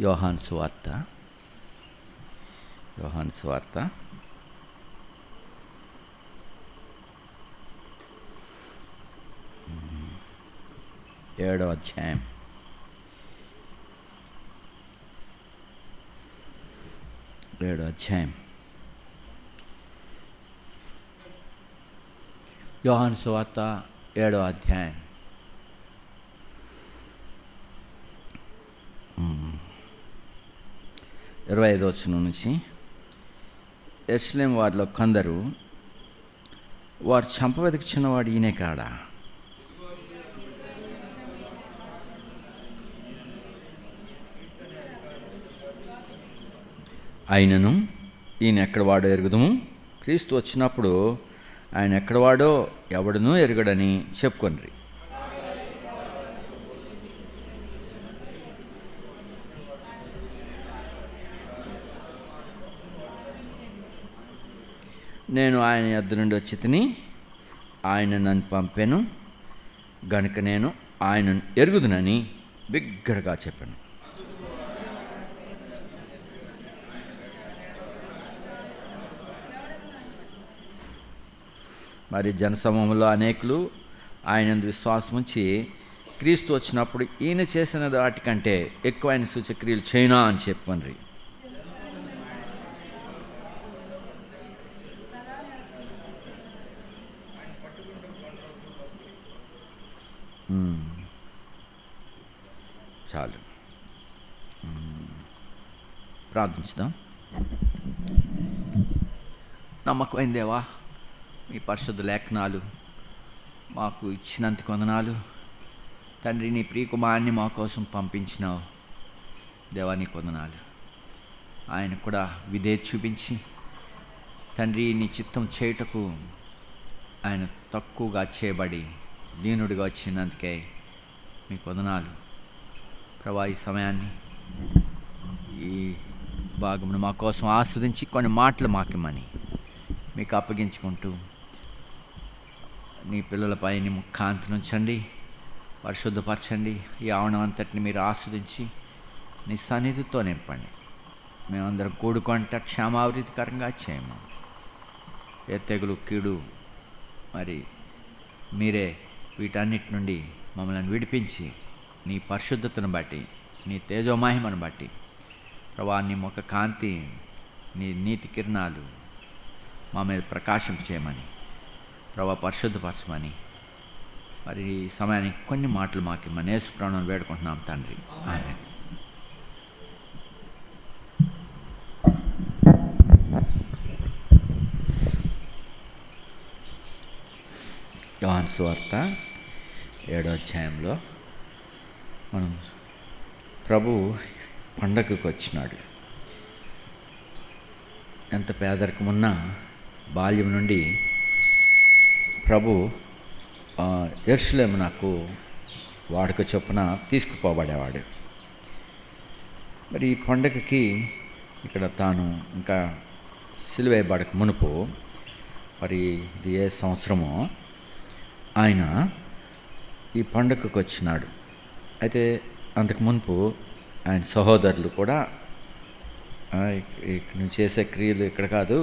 యోహాను సువార్త 7వ అధ్యాయం. యోహాను సువార్త 7వ అధ్యాయం. 25వ వచనం నుంచి, యెరూషలేము వారిలో కొందరు, వారు చంపవెదకి చిన్నవాడు ఈయనే కాడా? ఆయనను ఈయన ఎక్కడవాడో ఎరుగుదుము, క్రీస్తు వచ్చినప్పుడు ఆయన ఎక్కడవాడో ఎవడనూ ఎరుగడని చెప్పుకొనిరి. నేను ఆయన యొద్ద నుండి వచ్చి తిని, ఆయన నన్ను పంపెను గనుక నేను ఆయనను ఎరుగుదునని బిగ్గరగా చెప్పాను. మరి జనసమూహంలో అనేకులు ఆయన విశ్వాసం ఉంచి, క్రీస్తు వచ్చినప్పుడు ఈయన చేసిన వాటికంటే ఎక్కువ ఆయన సూచక్రియలు చేయనా అని చెప్పుకొనిరి. చాలు, ప్రార్థించుదాం. నమ్మకమైన దేవా, మీ పరిశుద్ధ లేఖనాలు మాకు ఇచ్చినంత వందనాలు తండ్రి. నీ ప్రియకుమారుని మా కోసం పంపించినావు దేవా, నీ వందనాలు. ఆయన కూడా విధేయత చూపించి తండ్రి నీ చిత్తం చేయుటకు ఆయన తక్కువగా చేయబడి దీనుడిగా వచ్చినందుకే మీకు వందనాలు ప్రభా. ఈ సమయాన్ని, ఈ భాగమును మా కోసం ఆస్వాదించి కొన్ని మాటలు మాకిమ్మని మీకు అప్పగించుకుంటూ, నీ పిల్లలపై నీ ముఖాంతి నుంచండి, పరిశుద్ధపరచండి. ఈ ఆవరణం అంతటిని మీరు ఆస్వాదించి నీ సన్నిధితో నింపండి. మేమందరం కూడుకుంట క్షేమాభివృద్ధికరంగా చేయము. ఏ తెగులు కీడు మరి మీరే వీటన్నిటి నుండి మమ్మల్ని విడిపించి నీ పరిశుద్ధతను బట్టి, నీ తేజోమహిమను బట్టి ప్రభా, నీ ముఖ కాంతి, నీ నీతి కిరణాలు మా మీద ప్రకాశం చేయమని ప్రభా, పరిశుద్ధపరచమని మరి ఈ సమయానికి కొన్ని మాటలు మాకు మన యేసు ప్రాణం వేడుకుంటున్నాం తండ్రి. ఆమేన్. యోహాను సువార్త 7వ అధ్యాయంలో మనం ప్రభు పండగకు వచ్చినాడు. ఎంత పేదరికమున్నా బాల్యం నుండి ప్రభు యెరూషలేము నాకు వాడుక చొప్పున తీసుకుపోబడేవాడు. మరి ఈ పండగకి ఇక్కడ తాను ఇంకా సిలువేయబడక మునుపు, మరి ఇది ఏ సంవత్సరమో, ఆయన ఈ పండగకు వచ్చినాడు. అయితే అంతకు మునుపు ఆయన సహోదరులు కూడా ఇక్కడ నువ్వు చేసే క్రియలు ఇక్కడ కాదు,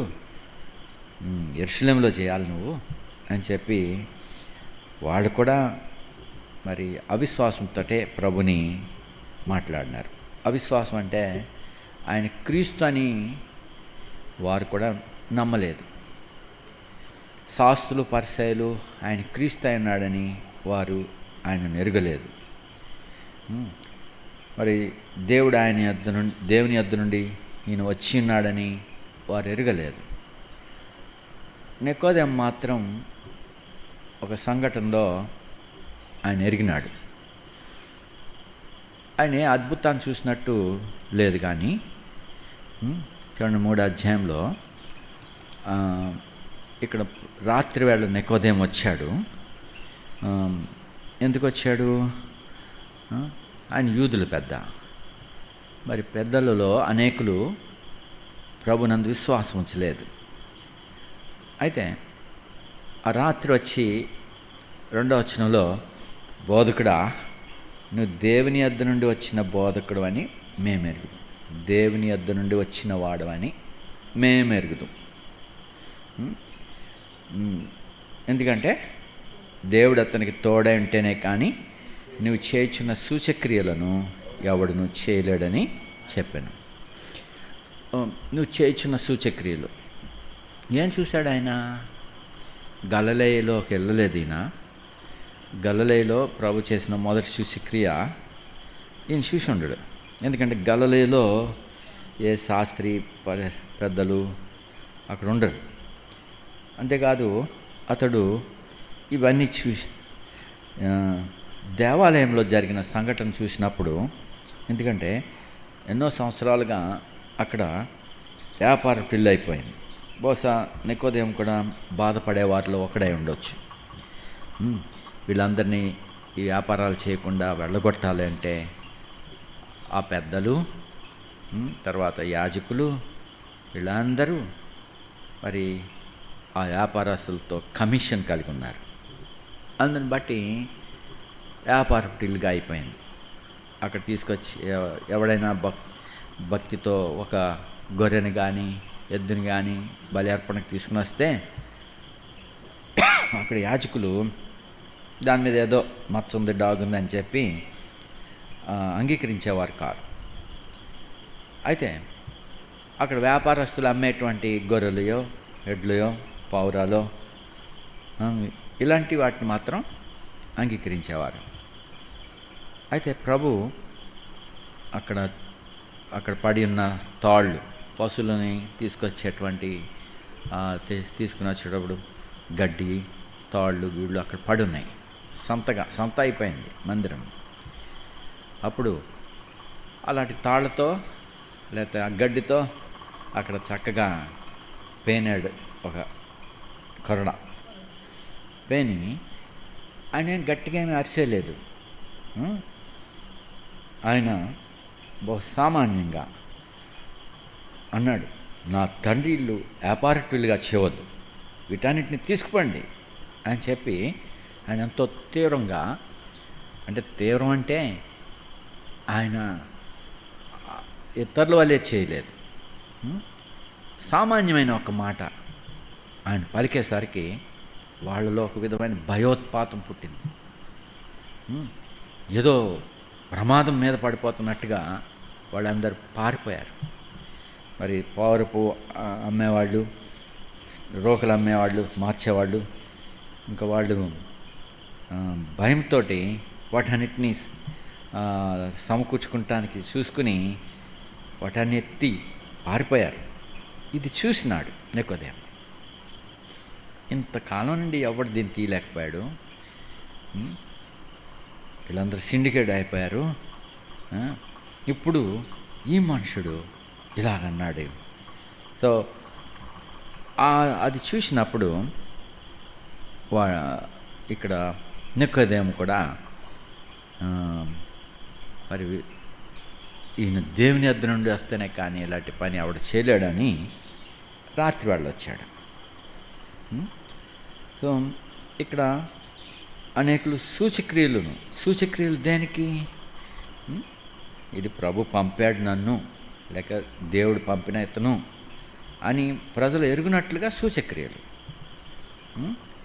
యెరూషలేములో చేయాలి నువ్వు అని చెప్పి వాళ్ళు కూడా మరి అవిశ్వాసంతో ప్రభుని మాట్లాడినారు. అవిశ్వాసం అంటే ఆయన క్రీస్తు అని వారు కూడా నమ్మలేదు. శాస్త్రులు పరిసయ్యులు ఆయన క్రీస్తు అయినాడని వారు ఆయనను ఎరగలేదు. మరి దేవుని యొద్ద నుండి ఈయన వచ్చి ఉన్నాడని వారు ఎరగలేదు. నికోదేము మాత్రం ఒక సంఘటనలో ఆయన ఎరిగినాడు. ఆయన అద్భుతాన్ని చూసినట్టు లేదు, కానీ చూడండి 3వ అధ్యాయంలో ఇక్కడ రాత్రి వేళ నికోదేము వచ్చాడు. ఎందుకు వచ్చాడు? ఆయన యూదుల పెద్ద. మరి పెద్దలలో అనేకులు ప్రభునందు విశ్వాసం ఉంచలేదు. అయితే ఆ రాత్రి వచ్చి 2వ వచనంలో, బోధకుడా, నువ్వు దేవుని యొద్ద నుండి వచ్చిన బోధకుడు అని మేమెరుగుదు. దేవుని యొద్ద నుండి వచ్చిన వాడవని మేమెరుగుదు. ఎందుకంటే దేవుడు అతనికి తోడై ఉంటేనే కానీ నువ్వు చేయుచున్న సూచక్రియలను ఎవడును చేయలేడని చెప్పాను. నువ్వు చేయుచున్న సూచక్రియలు ఏం చూశాడు ఆయన? గలిలయలోకి వెళ్ళలేదు ఈయన. గలిలయలో ప్రభు చేసిన మొదటి సూచక్రియ ఈయన చూసి ఉండడు. ఎందుకంటే గలిలయలో ఏ శాస్త్రి పెద్దలు అక్కడ ఉండరు. అంతేకాదు అతడు ఇవన్నీ చూసి దేవాలయంలో జరిగిన సంఘటన చూసినప్పుడు, ఎందుకంటే ఎన్నో సంవత్సరాలుగా అక్కడ వ్యాపారం పిల్లైపోయింది. బహుశా నికోదేము కూడా బాధపడే వారిలో ఒకడై ఉండొచ్చు. వీళ్ళందరినీ ఈ వ్యాపారాలు చేయకుండా వెళ్ళగొట్టాలి అంటే ఆ పెద్దలు, తర్వాత యాజకులు, వీళ్ళందరూ మరి ఆ వ్యాపారస్తులతో కమిషన్ కలిగి ఉన్నారు. అందుని బట్టి వ్యాపారపుటిల్లుగా అయిపోయింది. అక్కడ తీసుకొచ్చి ఎవడైనా భక్తితో ఒక గొర్రెని కానీ ఎద్దుని కానీ బలి అర్పణకు తీసుకుని వస్తే అక్కడ యాజకులు దాని మీద ఏదో మచ్చ ఉంది, డాగ్ ఉంది అని చెప్పి అంగీకరించేవారు కాదు. అయితే అక్కడ వ్యాపారస్తులు అమ్మేటువంటి గొర్రెలయో ఎడ్లయో పావురాలో ఇలాంటి వాటిని మాత్రం అంగీకరించేవారు. అయితే ప్రభు అక్కడ పడి ఉన్న తాళ్ళు, పశువులని తీసుకొచ్చేటువంటి తీసుకుని వచ్చేటప్పుడు గడ్డి, తాళ్ళు, గీళ్ళు అక్కడ పడి ఉన్నాయి. సంత అయిపోయింది మందిరం. అప్పుడు అలాంటి తాళ్ళతో లేకపోతే ఆ గడ్డితో అక్కడ చక్కగా పేనాడు ఒక కరుణ పేని. ఆయన గట్టిగా ఏమీ అరిసేయలేదు. ఆయన బహు సామాన్యంగా అన్నాడు, నా తండ్రి ఇల్లు వ్యాపారటులుగా చేయవద్దు, వీటన్నిటిని తీసుకుపండి అని చెప్పి ఆయన ఎంతో తీవ్రంగా, అంటే తీవ్రం అంటే ఆయన ఇతరుల వల్లే చేయలేదు, సామాన్యమైన ఒక మాట ఆయన పలికేసరికి వాళ్ళలో ఒక విధమైన భయోత్పాతం పుట్టింది. ఏదో ప్రమాదం మీద పడిపోతున్నట్టుగా వాళ్ళందరూ పారిపోయారు. మరి పౌరపు అమ్మేవాళ్ళు, రోకలు అమ్మేవాళ్ళు, మార్చేవాళ్ళు, ఇంకా వాళ్ళు భయంతో వాటన్నిటినీ సమకూర్చుకుంటానికి చూసుకుని వాటన్ని ఎత్తి పారిపోయారు. ఇది చూసినాడు నికోదేము. ఇంతకాలం నుండి ఎవడు దీన్ని తీయలేకపోయాడు. వీళ్ళందరూ సిండికేట్ అయిపోయారు. ఇప్పుడు ఈ మనుషుడు ఇలాగన్నాడు. సో అది చూసినప్పుడు ఇక్కడ నికోదేము కూడా మరి ఈయన దేవుని యొద్ద నుండి వస్తేనే కానీ ఇలాంటి పని ఆవిడ చేయలేడని రాత్రి వాళ్ళు వచ్చాడు. సో ఇక్కడ అనేకులు సూచక్రియలు దేనికి? ఇది ప్రభు పంపాడు నన్ను, లేక దేవుడు పంపిన ఇతను అని ప్రజలు ఎరుగునట్లుగా సూచక్రియలు.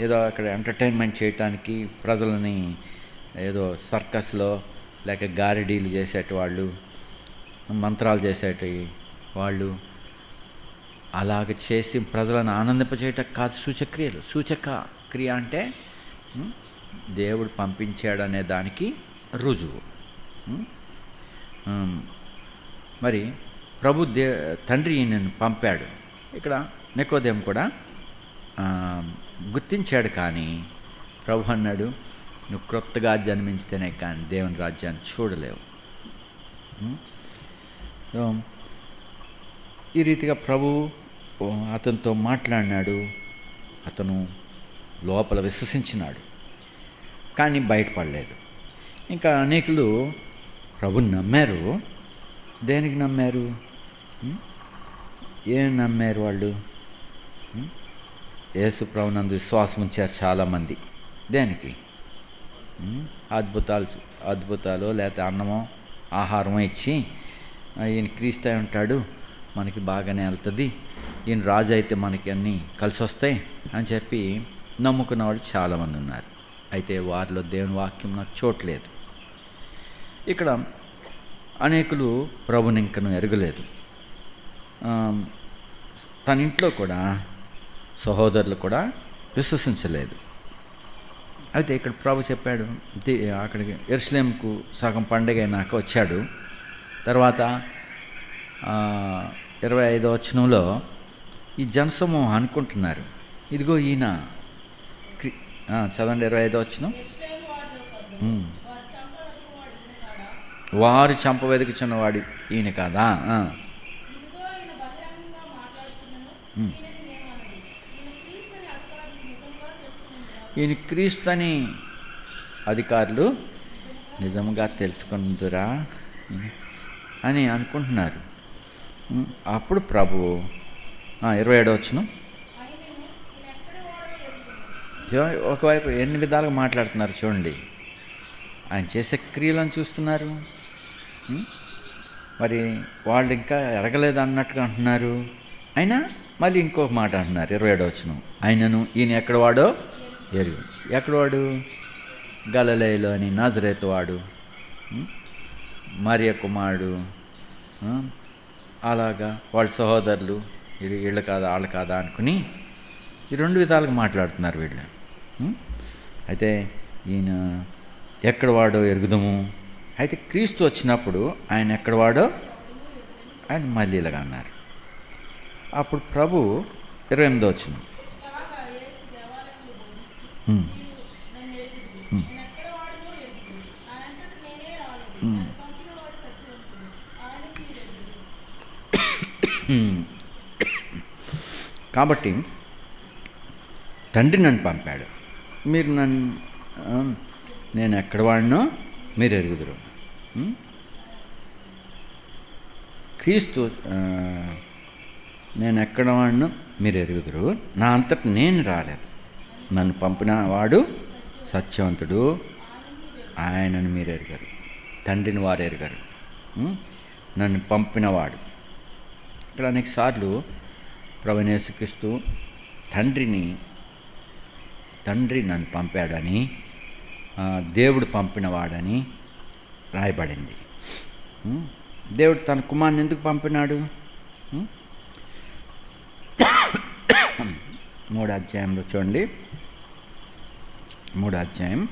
ఏదో అక్కడ ఎంటర్టైన్మెంట్ చేయటానికి ప్రజలని ఏదో సర్కస్లో లేక గారిడీలు చేసేటి వాళ్ళు, మంత్రాలు చేసేటి వాళ్ళు అలాగ చేసి ప్రజలను ఆనందింపచేయటం కాదు సూచక్రియలు. సూచక క్రియ అంటే దేవుడు పంపించాడనే దానికి రుజువు. మరి ప్రభు తండ్రి ఈయనను పంపాడు. ఇక్కడ నికోదేము కూడా గుర్తించాడు. కానీ ప్రభు అన్నాడు, నువ్వు క్రొత్తగా జన్మించితేనే కానీ దేవుని రాజ్యాన్ని చూడలేవు. ఈ రీతిగా ప్రభు అతనితో మాట్లాడినాడు. అతను లోపల విశ్వసించినాడు, కానీ బయటపడలేదు. ఇంకా అనేకులు ప్రభుని నమ్మారు. దేనికి నమ్మారు? ఏం నమ్మారు వాళ్ళు? యేసు ప్రభునందు విశ్వాసం ఉంచారు చాలామంది. దేనికి? అద్భుతాలు లేకపోతే అన్నమో ఆహారమో ఇచ్చి ఈయన క్రీస్తు అయి ఉంటాడు, మనకి బాగానే వెళ్తుంది, ఈయన రాజు అయితే మనకి అన్నీ కలిసి వస్తాయి అని చెప్పి నమ్ముకున్న వాళ్ళు చాలామంది ఉన్నారు. అయితే వారిలో దేవుని వాక్యం నాకు చూడలేదు. ఇక్కడ అనేకులు ప్రభుని ఇంకను ఎరగలేదు. తన ఇంట్లో కూడా సహోదరులు కూడా విశ్వసించలేదు. అయితే ఇక్కడ ప్రభు చెప్పాడు, అక్కడికి యెరూషలేముకు సగం పండుగ అయినాక వచ్చాడు. తర్వాత 25వ వచనంలో ఈ జనసమూహం అనుకుంటున్నారు, ఇదిగో ఈయన చదవండి 25వ వచనం. వారు చంప వెదుకుచున్నవాడు ఈయన కాదా? ఈయన క్రీస్తుని అధికారులు నిజంగా తెలుసుకుందురా అని అనుకుంటున్నారు. అప్పుడు ప్రభు 27వ వచనం, ఒకవైపు ఎన్ని విధాలుగా మాట్లాడుతున్నారు చూడండి. ఆయన చేసే క్రియలను చూస్తున్నారు, మరి వాళ్ళు ఇంకా ఎరగలేదు అన్నట్టుగా అంటున్నారు. అయినా మళ్ళీ ఇంకొక మాట అంటున్నారు 27వ వచనం, ఆయనను ఈయన ఎక్కడ వాడో ఎరుగు. ఎక్కడవాడు? గలిలయలోని నజరేతు వాడు, మరియ కుమారుడు. అలాగా వాళ్ళ సహోదరులు వీళ్ళు కాదా వాళ్ళు కాదా అనుకుని ఈ 2 విధాలుగా మాట్లాడుతున్నారు వీళ్ళు. అయితే ఈయన ఎక్కడ వాడో ఎరుగుదము. అయితే క్రీస్తు వచ్చినప్పుడు ఆయన ఎక్కడ వాడో ఆయన మళ్ళీ ఇలాగా అన్నారు. అప్పుడు ప్రభు 28వ వచనం, కాబట్టి తండ్రి నన్ను పంపాడు, మీరు నేను ఎక్కడ వాడినో మీరు ఎరుగుదురు. క్రీస్తు నేను ఎక్కడ వాడినో మీరు ఎరుగుదురు, నా అంతట నేను రాలేదు, నన్ను పంపిన వాడు సత్యవంతుడు, ఆయనను మీరు ఎరుగరు, తండ్రిని వారు ఎరుగరు, నన్ను పంపినవాడు. ఇక్కడ అనేక సార్లు ప్రభువైన యేసుక్రీస్తు తండ్రి నన్ను పంపాడని, దేవుడు పంపినవాడని రాయబడింది. దేవుడు తన కుమారుని ఎందుకు పంపినాడు? 3వ అధ్యాయంలో చూడండి, 3వ అధ్యాయం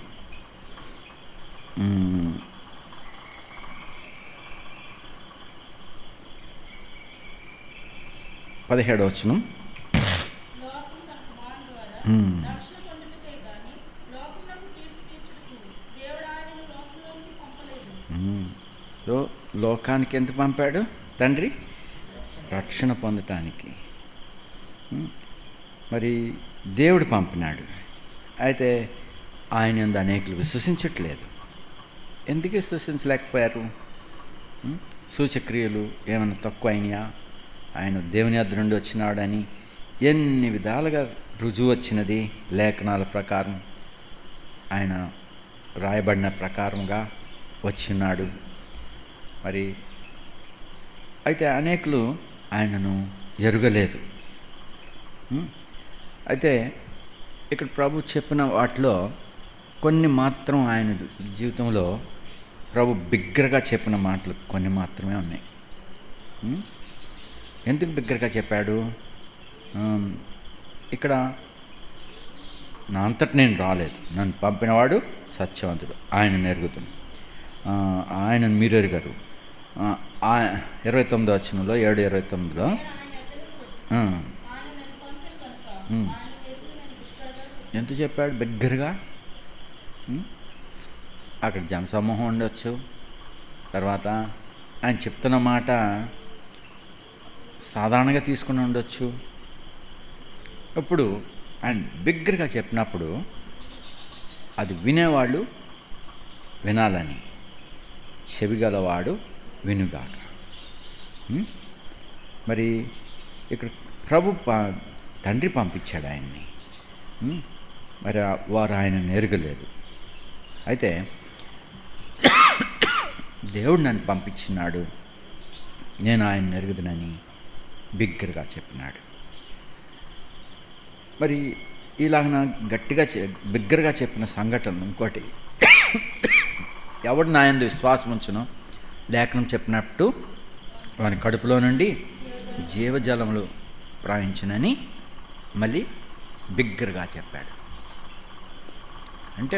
17వ వచనం. లోకానికి ఎందుకు పంపాడు తండ్రి? రక్షణ పొందటానికి. మరి దేవుడు పంపినాడు. అయితే ఆయన యందు అనేకులు విశ్వసించట్లేదు. ఎందుకు విశ్వసించలేకపోయారు? సూచక్రియలు ఏమైనా తక్కువ అయినాయా? ఆయన దేవుని యొద్ద నుండి వచ్చినాడని ఎన్ని విధాలుగా రుజువు వచ్చినది. లేఖనాల ప్రకారం ఆయన రాయబడిన ప్రకారంగా వచ్చినాడు. మరి అయితే అనేకులు ఆయనను ఎరుగలేదు. అయితే ఇక్కడ ప్రభు చెప్పిన వాటిలో కొన్ని మాత్రం ఆయన జీవితంలో ప్రభు బిగ్గరగా చెప్పిన మాటలు కొన్ని మాత్రమే ఉన్నాయి. ఎందుకు బిగ్గరగా చెప్పాడు? ఇక్కడ నా అంతట నేను రాలేదు, నన్ను పంపినవాడు సత్యవంతుడు, ఆయనను ఎరుగుతాం, ఆయనను మీరు ఎరుగరు. 29వ వచనంలో 7:29లో ఎంత చెప్పాడు బిగ్గరగా? అక్కడ జనసమూహం ఉండొచ్చు, తర్వాత ఆయన చెప్తున్న మాట సాధారణంగా తీసుకుని ఉండొచ్చు. ఇప్పుడు ఆయన బిగ్గరగా చెప్పినప్పుడు అది వినేవాళ్ళు వినాలని, చెవిగలవాడు వినుగాక. మరి ఇక్కడ ప్రభు తండ్రి పంపించాడు ఆయన్ని, మరి వారు ఆయనను ఎరగలేదు. అయితే దేవుడు నన్ను పంపించినాడు నేను ఆయన ఎరుగుదునని బిగ్గరగా చెప్పినాడు. మరి ఇలాగ గట్టిగా బిగ్గరగా చెప్పిన సంఘటన ఇంకోటి, ఎవడు నా యందు విశ్వాసం ఉంచునో లేఖనం చెప్పినట్టు వాని కడుపులో నుండి జీవజలములు ప్రవహించునని మళ్ళీ బిగ్గరగా చెప్పాడు. అంటే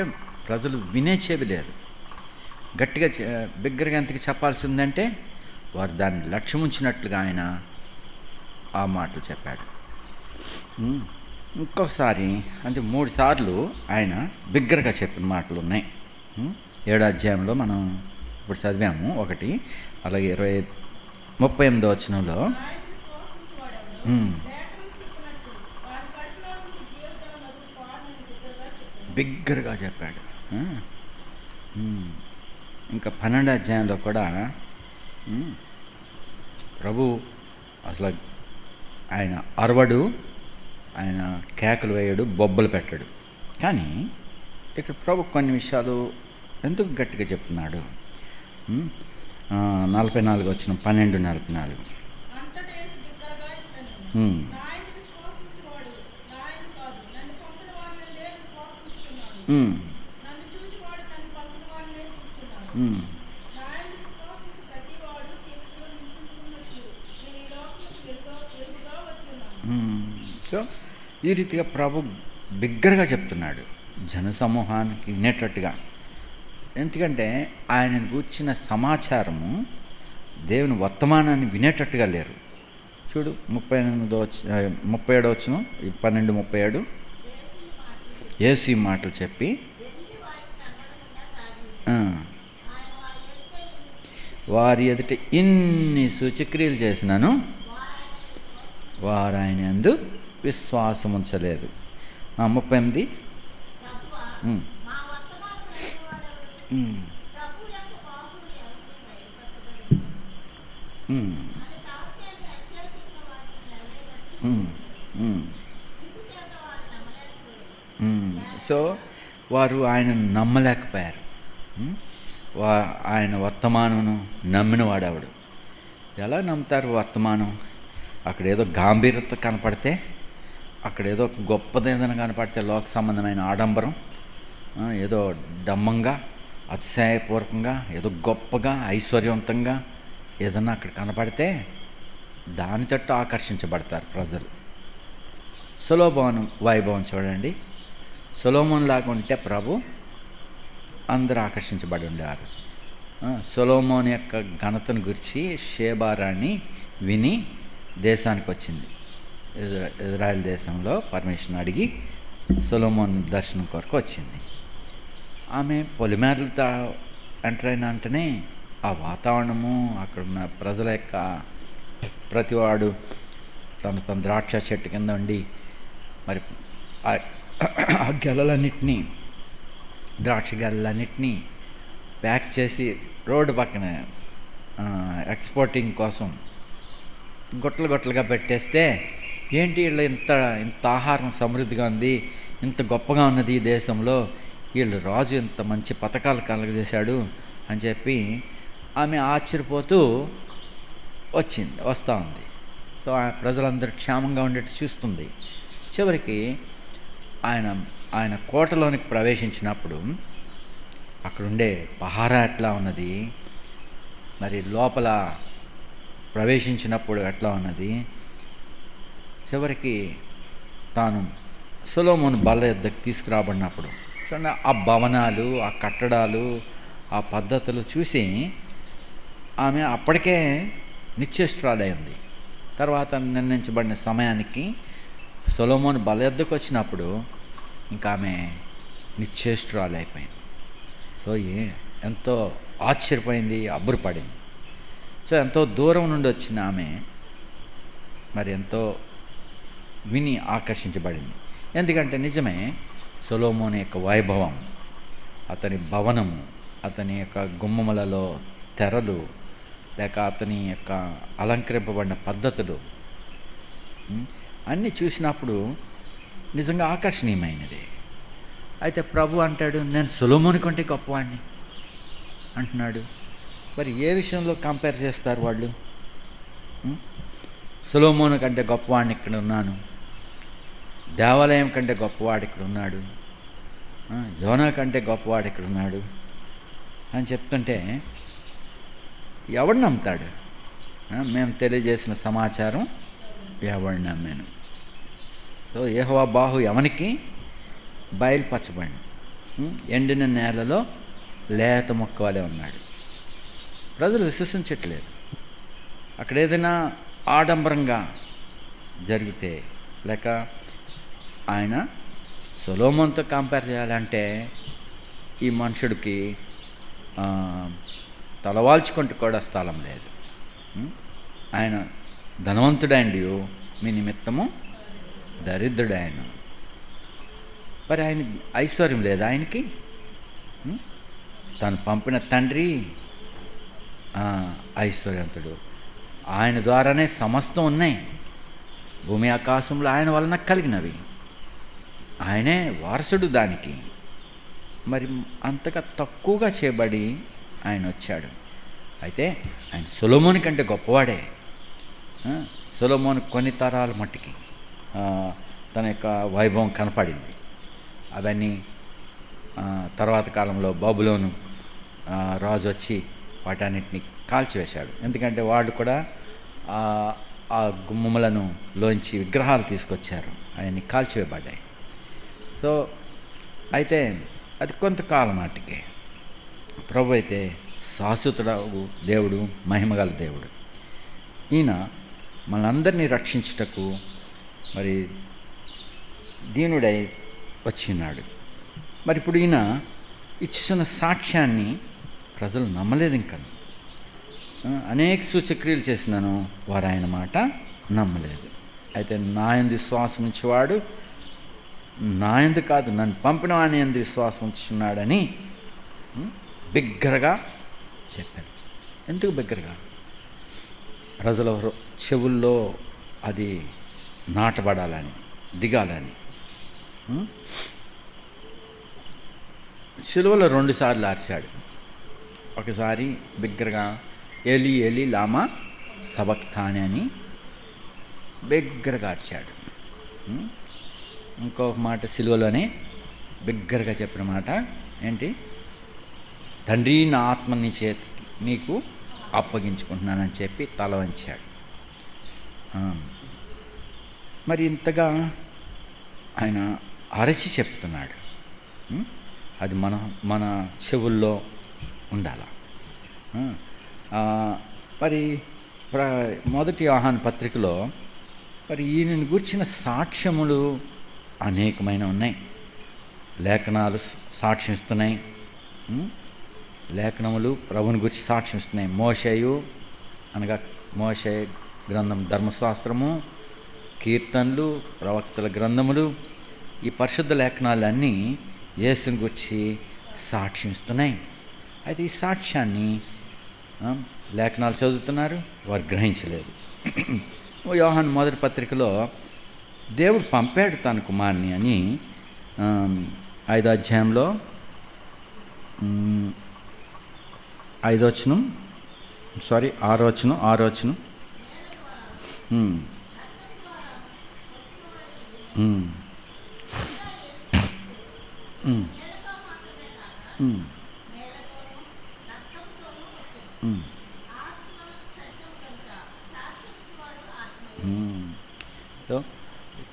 ప్రజలు వినే చెవి లేదు. గట్టిగా బిగ్గరగా ఎంతకి చెప్పాల్సిందంటే వారు దాన్ని లక్ష్యం ఉంచినట్లుగా ఆయన ఆ మాటలు చెప్పాడు. ఇంకొకసారి అంటే 3 సార్లు ఆయన బిగ్గరగా చెప్పిన మాటలు ఉన్నాయి. 7వ అధ్యాయంలో మనం ఇప్పుడు చదివాము ఒకటి, అలాగే 38వ వచనంలో బిగ్గరగా చెప్పాడు. ఇంకా 12వ అధ్యాయంలో కూడా ప్రభు అసలు ఆయన అరవడు, ఆయన కేకలు వేయడు, బొబ్బలు పెట్టడు. కానీ ఇక్కడ ప్రభు కొన్ని విషయాలు ఎందుకు గట్టిగా చెప్తున్నాడు. 44 వచ్చిన 12:44 సో ఈ రీతిగా ప్రభు బిగ్గరగా చెప్తున్నాడు జనసమూహానికి వినేటట్టుగా. ఎందుకంటే ఆయన కూర్చిన సమాచారము దేవుని వర్తమానాన్ని వినేటట్టుగా లేరు. చూడు 37 వచ్చును 12:37 యేసు ఈ మాటలు చెప్పి వారి ఎదుట ఇన్ని సూచక్రియలు చేసినాను, వారు ఆయన యందు విశ్వాసం ఉంచలేదు. 38 సో వారు ఆయన నమ్మలేకపోయారు. ఆయన వర్తమానమును నమ్మిన వాడెవడు? ఎలా నమ్ముతారు వర్తమానం? అక్కడ ఏదో గాంభీర్యత కనపడితే, అక్కడ ఏదో గొప్పదేదైనా కనపడితే, లోక సంబంధమైన ఆడంబరం, ఏదో డమ్మంగా అతిశయపూర్వకంగా ఏదో గొప్పగా ఐశ్వర్యవంతంగా ఏదన్నా అక్కడ కనపడితే దాని తట్టు ఆకర్షించబడతారు ప్రజలు. సొలొమోను వైభవం చూడండి. సొలొమోను లాగా ఉంటే ప్రభు అందరూ ఆకర్షించబడి ఉండేవారు. సొలొమోను యొక్క ఘనతను గురించి షేబారాణి విని దేశానికి వచ్చింది. ఇజ్రాయెల్ దేశంలో పర్మిషన్ అడిగి సొలొమోను దర్శనం కొరకు వచ్చింది. ఆమె పొలిమేరలతో ఎంటర్ అయిన వెంటనే ఆ వాతావరణము, అక్కడున్న ప్రజల యొక్క ప్రతివాడు తన ద్రాక్ష చెట్టు కింద ఉండి మరి ఆ గెలలన్నింటినీ, ద్రాక్ష గెలలన్నింటినీ ప్యాక్ చేసి రోడ్డు పక్కన ఎక్స్పోర్టింగ్ కోసం గొట్టలుగా పెట్టేస్తే, ఏంటి వీళ్ళు ఇంత ఆహారం సమృద్ధిగా ఉంది, ఇంత గొప్పగా ఉన్నది ఈ దేశంలో, వీళ్ళు రాజు ఇంత మంచి పథకాలు కలగజేశాడు అని చెప్పి ఆమె ఆశ్చర్యపోతూ వస్తూ ఉంది. సో ప్రజలందరూ క్షేమంగా ఉండేట్టు చూస్తుంది. చివరికి ఆయన కోటలోనికి ప్రవేశించినప్పుడు అక్కడుండే పహారా ఎట్లా ఉన్నది, మరి లోపల ప్రవేశించినప్పుడు ఎట్లా ఉన్నది, చివరికి తాను సొలొమోను బల్ల యొద్దకు తీసుకురాబడినప్పుడు ఆ భవనాలు, ఆ కట్టడాలు, ఆ పద్ధతులు చూసి ఆమె అప్పటికే నిశ్చేష్టురాలైంది. తర్వాత నిర్ణయించబడిన సమయానికి సొలొమోను బల్ల యొద్దకు వచ్చినప్పుడు ఇంకా ఆమె నిశ్చేష్టురాలైపోయింది. సో ఎంతో ఆశ్చర్యపోయింది, అబ్బురపడింది. సో ఎంతో దూరం నుండి వచ్చిన ఆమె మరి ఎంతో విని ఆకర్షించబడింది. ఎందుకంటే నిజమే, సొలొమోను యొక్క వైభవం, అతని భవనము, అతని యొక్క గుమ్మములలో తెరలు, లేక అతని యొక్క అలంకరింపబడిన పద్ధతులు అన్నీ చూసినప్పుడు నిజంగా ఆకర్షణీయమైనది. అయితే ప్రభు అంటాడు, నేను సొలొమోను కంటే గొప్పవాడిని అంటున్నాడు. మరి ఏ విషయంలో కంపేర్ చేస్తారు వాళ్ళు? ఉం? సొలొమోను కంటే గొప్పవాడిని ఇక్కడ ఉన్నాను, దేవాలయం కంటే గొప్పవాడు ఇక్కడ ఉన్నాడు, యోనా కంటే గొప్పవాడు ఇక్కడ ఉన్నాడు అని చెప్తుంటే ఎవడు నమ్ముతాడు? మేము తెలియజేసిన సమాచారం ఎవడు నమ్మాను? సో యెహోవా బాహు ఎవనికి బయలుపరచబడి ఎండిన నేలలో లేత మొక్క వలె ఉన్నాడు. ప్రజలు విశ్వసించట్లేదు. అక్కడ ఏదైనా ఆడంబరంగా జరిగితే, లేక ఆయన సొలొమోనుతో కంపేర్ చేయాలంటే ఈ మనుషుడికి తలవాల్చుకుంటూ కూడా స్థలం లేదు. ఆయన ధనవంతుడైండి, మీ నిమిత్తము దరిద్రుడాయన. మరి ఆయన ఐశ్వర్యం లేదు ఆయనకి. తను పంపిన తండ్రి ఐశ్వర్యవంతుడు, ఆయన ద్వారానే సమస్తం ఉన్నాయి. భూమి ఆకాశంలో ఆయన వలన కలిగినవి, ఆయనే వారసుడు దానికి. మరి అంతగా తక్కువగా చేయబడి ఆయన వచ్చాడు. అయితే ఆయన సొలొమోను కంటే గొప్పవాడే. సొలొమోను కొన్ని తరాల మట్టికి తన యొక్క వైభవం కనపడింది. అవన్నీ తర్వాత కాలంలో బబులోను రాజు వచ్చి వాటన్నిటిని కాల్చివేశాడు. ఎందుకంటే వాళ్ళు కూడా ఆ గుమ్మములను లోంచి విగ్రహాలు తీసుకొచ్చారు, అవన్నీ కాల్చివేయబడ్డాయి. సో అయితే అది కొంతకాలం నాటికే. ప్రభు అయితే శాశ్వతుడు దేవుడు, మహిమగల దేవుడు. ఈయన మనందరినీ రక్షించుటకు మరి దీనుడై వచ్చినాడు. మరి ఇప్పుడు ఈయన ఇచ్చిన సాక్ష్యాన్ని ప్రజలు నమ్మలేదు. ఇంకా అనేక సూచక్రియలు చేసినాను, వారు ఆయన మాట నమ్మలేదు. అయితే నా యందు విశ్వాసం ఉంచేవాడు నా యందు కాదు, నన్ను పంపిన వాని యందు విశ్వాసం ఉంచున్నాడని బిగ్గరగా చెప్పాను. ఎందుకు బిగ్గరగా? ప్రజల చెవుల్లో అది నాటబడాలని, దిగాలని. సిలువలో 2 సార్లు అరిచాడు. ఒకసారి బిగ్గరగా ఏలి ఏలి లామా సబక్తాని అని బిగ్గరగా అరిచాడు. ఇంకొక మాట సిలువలోనే బిగ్గరగా చెప్పిన మాట ఏంటి? తండ్రి, నా ఆత్మ నీ చేతికి నీకు అప్పగించుకుంటున్నానని చెప్పి తల వంచాడు. మరి ఇంతగా ఆయన అరచి చెప్తున్నాడు. అది మన చెవుల్లో ఉండాల. మరి మొదటి యోహాను పత్రికలో మరి ఈయనను గూర్చిన సాక్ష్యములు అనేకమైన ఉన్నాయి. లేఖనాలు సాక్ష్యం ఇస్తున్నాయి, లేఖనములు ప్రభుని గురించి సాక్ష్యం ఇస్తున్నాయి. మోషేయు అనగా మోషే గ్రంథం ధర్మశాస్త్రము, కీర్తనలు, ప్రవక్తల గ్రంథములు, ఈ పరిశుద్ధ లేఖనాలన్నీ యేసుని గురించి సాక్ష్యం ఇస్తున్నాయి. అయితే ఈ సాక్ష్యాన్ని లేఖనాలు చదువుతున్నారు, వారు గ్రహించలేదు. యోహాను మొదటి పత్రికలో దేవుడు పంపాడు తన కుమారుని అని 5వ అధ్యాయంలో 6వ వచనం.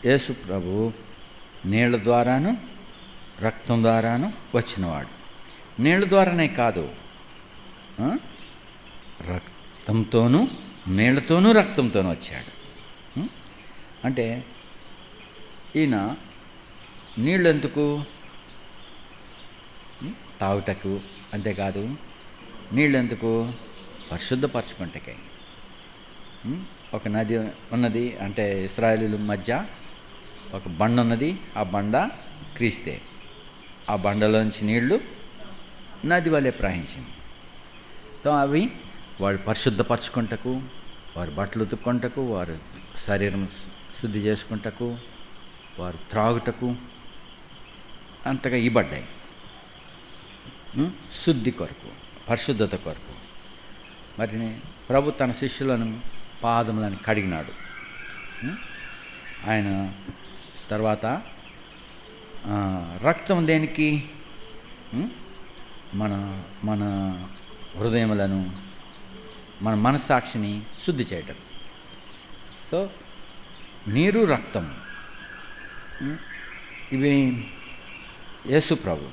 యేసు ప్రభు నీళ్ళ ద్వారాను రక్తం ద్వారాను వచ్చినవాడు. నీళ్ళ ద్వారానే కాదు, రక్తంతోనూ నీళ్లతోనూ రక్తంతోనూ వచ్చాడు. అంటే ఈయన నీళ్ళు ఎందుకు? తాగుటకు. అంతేకాదు, నీళ్ళు ఎందుకు? పరిశుద్ధపరచుకుంటకై. ఒక నది ఉన్నది, అంటే ఇశ్రాయేలీల మధ్య ఒక బండ ఉన్నది, ఆ బండ క్రీస్తే. ఆ బండలోంచి నీళ్లు నది వలె ప్రవహించింది. సో అవి వాళ్ళు పరిశుద్ధపరచుకుంటకు, వారు బట్టలు ఉతుక్కుంటకు, వారు శరీరం శుద్ధి చేసుకుంటకు, వారు త్రాగుటకు అంతగా ఇవ్వబడ్డాయి. శుద్ధి కొరకు, పరిశుద్ధత కొరకు. మరి ప్రభు తన శిష్యులను పాదములను కడిగినాడు. ఆయన తర్వాత రక్తం దేనికి? మన మన హృదయములను, మన మనస్సాక్షిని శుద్ధి చేయటం. సో నీరు, రక్తం ఇవి యేసు ప్రభు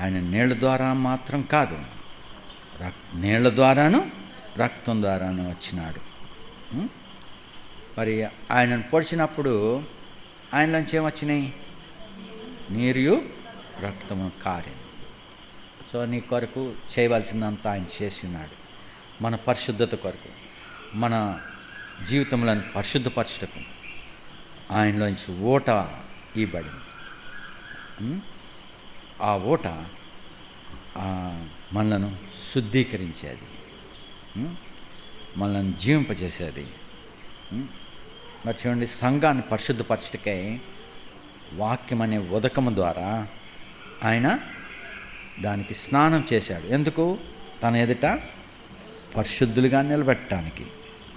ఆయన నీళ్ళ ద్వారా మాత్రం కాదు, నీళ్ళ ద్వారాను రక్తం ద్వారాను వచ్చినాడు. మరి ఆయనను పొడిచినప్పుడు ఆయనలోంచి ఏమొచ్చినాయి? నీరు, రక్తము కారింది. సో నీ కొరకు చేయవలసిందంతా ఆయన చేసి ఉన్నాడు. మన పరిశుద్ధత కొరకు, మన జీవితంలో పరిశుద్ధపరచుటకు ఆయనలోంచి ఓట ఇవ్వబడింది. ఆ ఓట మనలను శుద్ధీకరించేది, మనల్ని జీవింపజేసేది. మరి చూడండి, సంఘాన్ని పరిశుద్ధపరచుటకై వాక్యం అనే ఉదకము ద్వారా ఆయన దానికి స్నానం చేశాడు. ఎందుకు? తన ఎదుట పరిశుద్ధులుగా నిలబెట్టడానికి.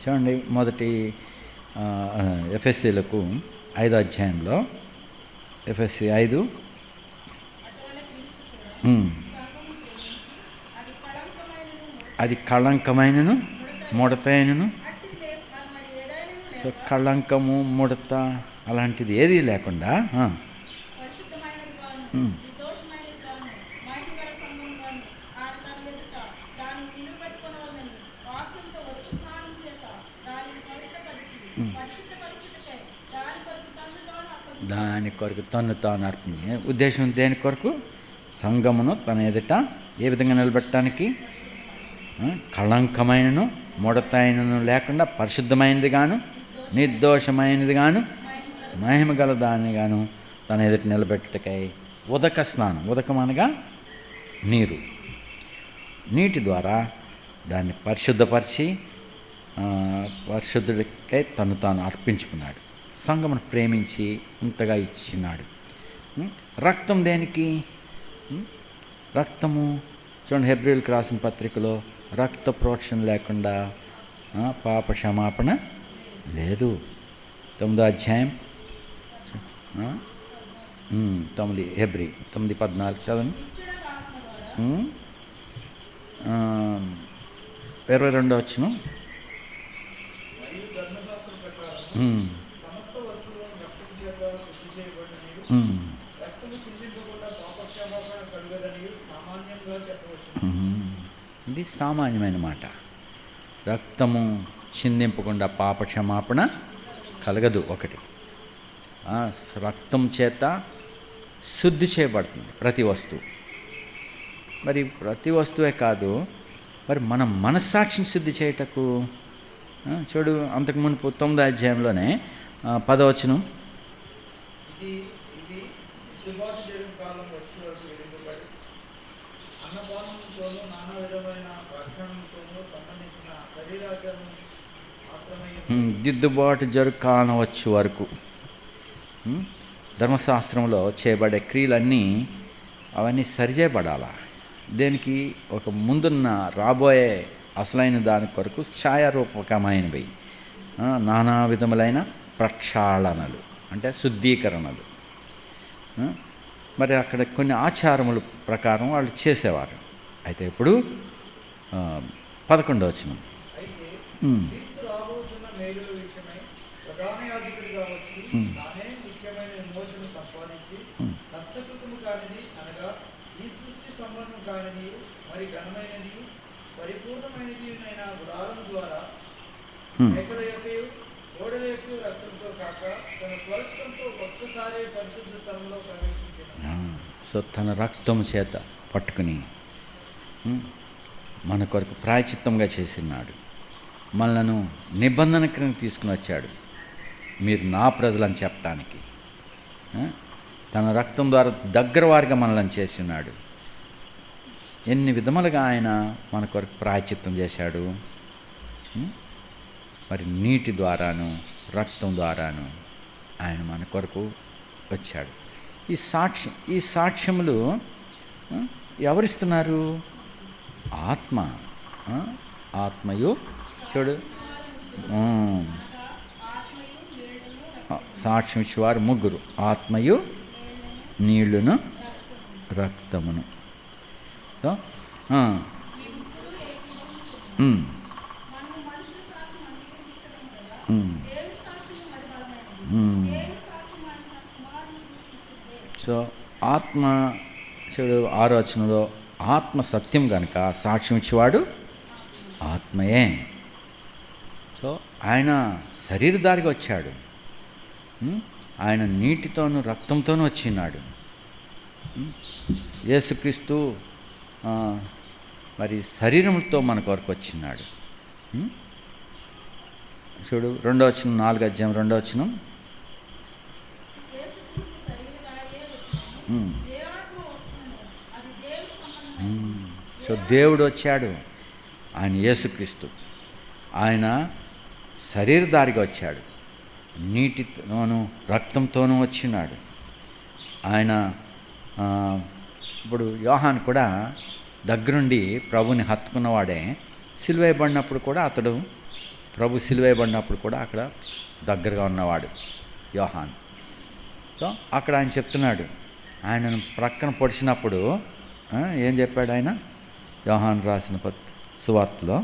చూడండి, మొదటి ఎఫెసీలకు 5వ అధ్యాయంలో, ఎఫెసీ 5 అది కళంకమైనను ముడతైనను. సో కళంకము, ముడత అలాంటిది ఏదీ లేకుండా దాని కొరకు తను తాను అర్పణ. ఉద్దేశం దేని కొరకు? సంఘమును తన ఎదుట ఏ విధంగా నిలబెట్టడానికి? కళంకమైనను ముడతైనను లేకుండా పరిశుద్ధమైనది గాను, నిర్దోషమైనది గాను, మహిమ గల దాన్ని గాను తన ఎదుట నిలబెట్టుటకై ఉదక స్నానం. ఉదకం అనగా నీరు. నీటి ద్వారా దాన్ని పరిశుద్ధపరిచి పరిశుద్ధుడికై తను తాను అర్పించుకున్నాడు. సంఘమును ప్రేమించి ఇంతగా ఇచ్చినాడు. రక్తం దేనికి? రక్తము చూడండి, హెబ్రీయులకు రాసిన పత్రికలో రక్త ప్రోక్షణ లేకుండా పాప క్షమాపణ లేదు. 9వ అధ్యాయం 9 హెబ్రీ 9:14 చదవండి. 22వ వచనం. ఇది సామాన్యమైన మాట. రక్తము చిందింపకుండా పాప క్షమాపణ కలగదు. ఒకటి, రక్తం చేత శుద్ధి చేయబడుతుంది ప్రతి వస్తువు. మరి ప్రతి వస్తువే కాదు, మరి మన మనస్సాక్షిని శుద్ధి చేయటకు చూడు, అంతకు మునుపు 9వ అధ్యాయంలోనే 10వ వచనం. దిద్దుబాటు కానవచ్చు వరకు ధర్మశాస్త్రంలో చేయబడే క్రియలన్నీ అవన్నీ సరిచేయబడాలా. దేనికి? ఒక ముందున్న రాబోయే అసలైన దాని కొరకు ఛాయారూపకమైనవి నానా విధములైన ప్రక్షాళనలు, అంటే శుద్ధీకరణలు. మరి అక్కడ కొన్ని ఆచారముల ప్రకారం వాళ్ళు చేసేవారు. అయితే ఇప్పుడు 11వ వచనం. సో తన రక్తం చేత పట్టుకుని మన కొరకు ప్రాయచిత్తంగా చేసినాడు. మనలను నిబంధన క్రింద తీసుకుని వచ్చాడు. మీరు నా ప్రజలని చెప్పడానికి తన రక్తం ద్వారా దగ్గర వారిగా మనల్ని చేసినాడు. ఎన్ని విధములుగా ఆయన మన కొరకు ప్రాయచిత్తం చేశాడు. మరి నీటి ద్వారాను రక్తం ద్వారాను ఆయన మన కొరకు వచ్చాడు. ఈ సాక్ష్యములు ఎవరిస్తున్నారు? ఆత్మయు. చూడు, సాక్ష్యం ఇచ్చేవారు ముగ్గురు, ఆత్మయు, నీళ్లును, రక్తమును. సో సో ఆత్మ చూడు 6వ వచనంలో ఆత్మ సత్యం కనుక సాక్ష్యం ఇచ్చేవాడు ఆత్మయే. సో ఆయన శరీరధారిగా వచ్చాడు, ఆయన నీటితోనూ రక్తంతోనూ వచ్చినాడు. యేసుక్రీస్తు మరి శరీరంతో మన కొరకు వచ్చినాడు. చూడు 2వ వచనం, 4వ అధ్యాయం 2వ వచనం. సో దేవుడు వచ్చాడు, ఆయన యేసుక్రీస్తు, ఆయన శరీరధారిగా వచ్చాడు, నీటితోనూ రక్తంతోనూ వచ్చినాడు. ఆయన ఇప్పుడు యోహాను కూడా దగ్గరుండి ప్రభుని హత్తుకున్నవాడే. సిలువేయబడినప్పుడు కూడా అతడు, ప్రభు సిలువేయబడినప్పుడు కూడా అక్కడ దగ్గరగా ఉన్నవాడు యోహాను. సో అక్కడ ఆయన చెప్తున్నాడు, ఆయనను ప్రక్కన పొడిచినప్పుడు ఏం చెప్పాడు ఆయన? యోహాను రాసిన సువార్తలో,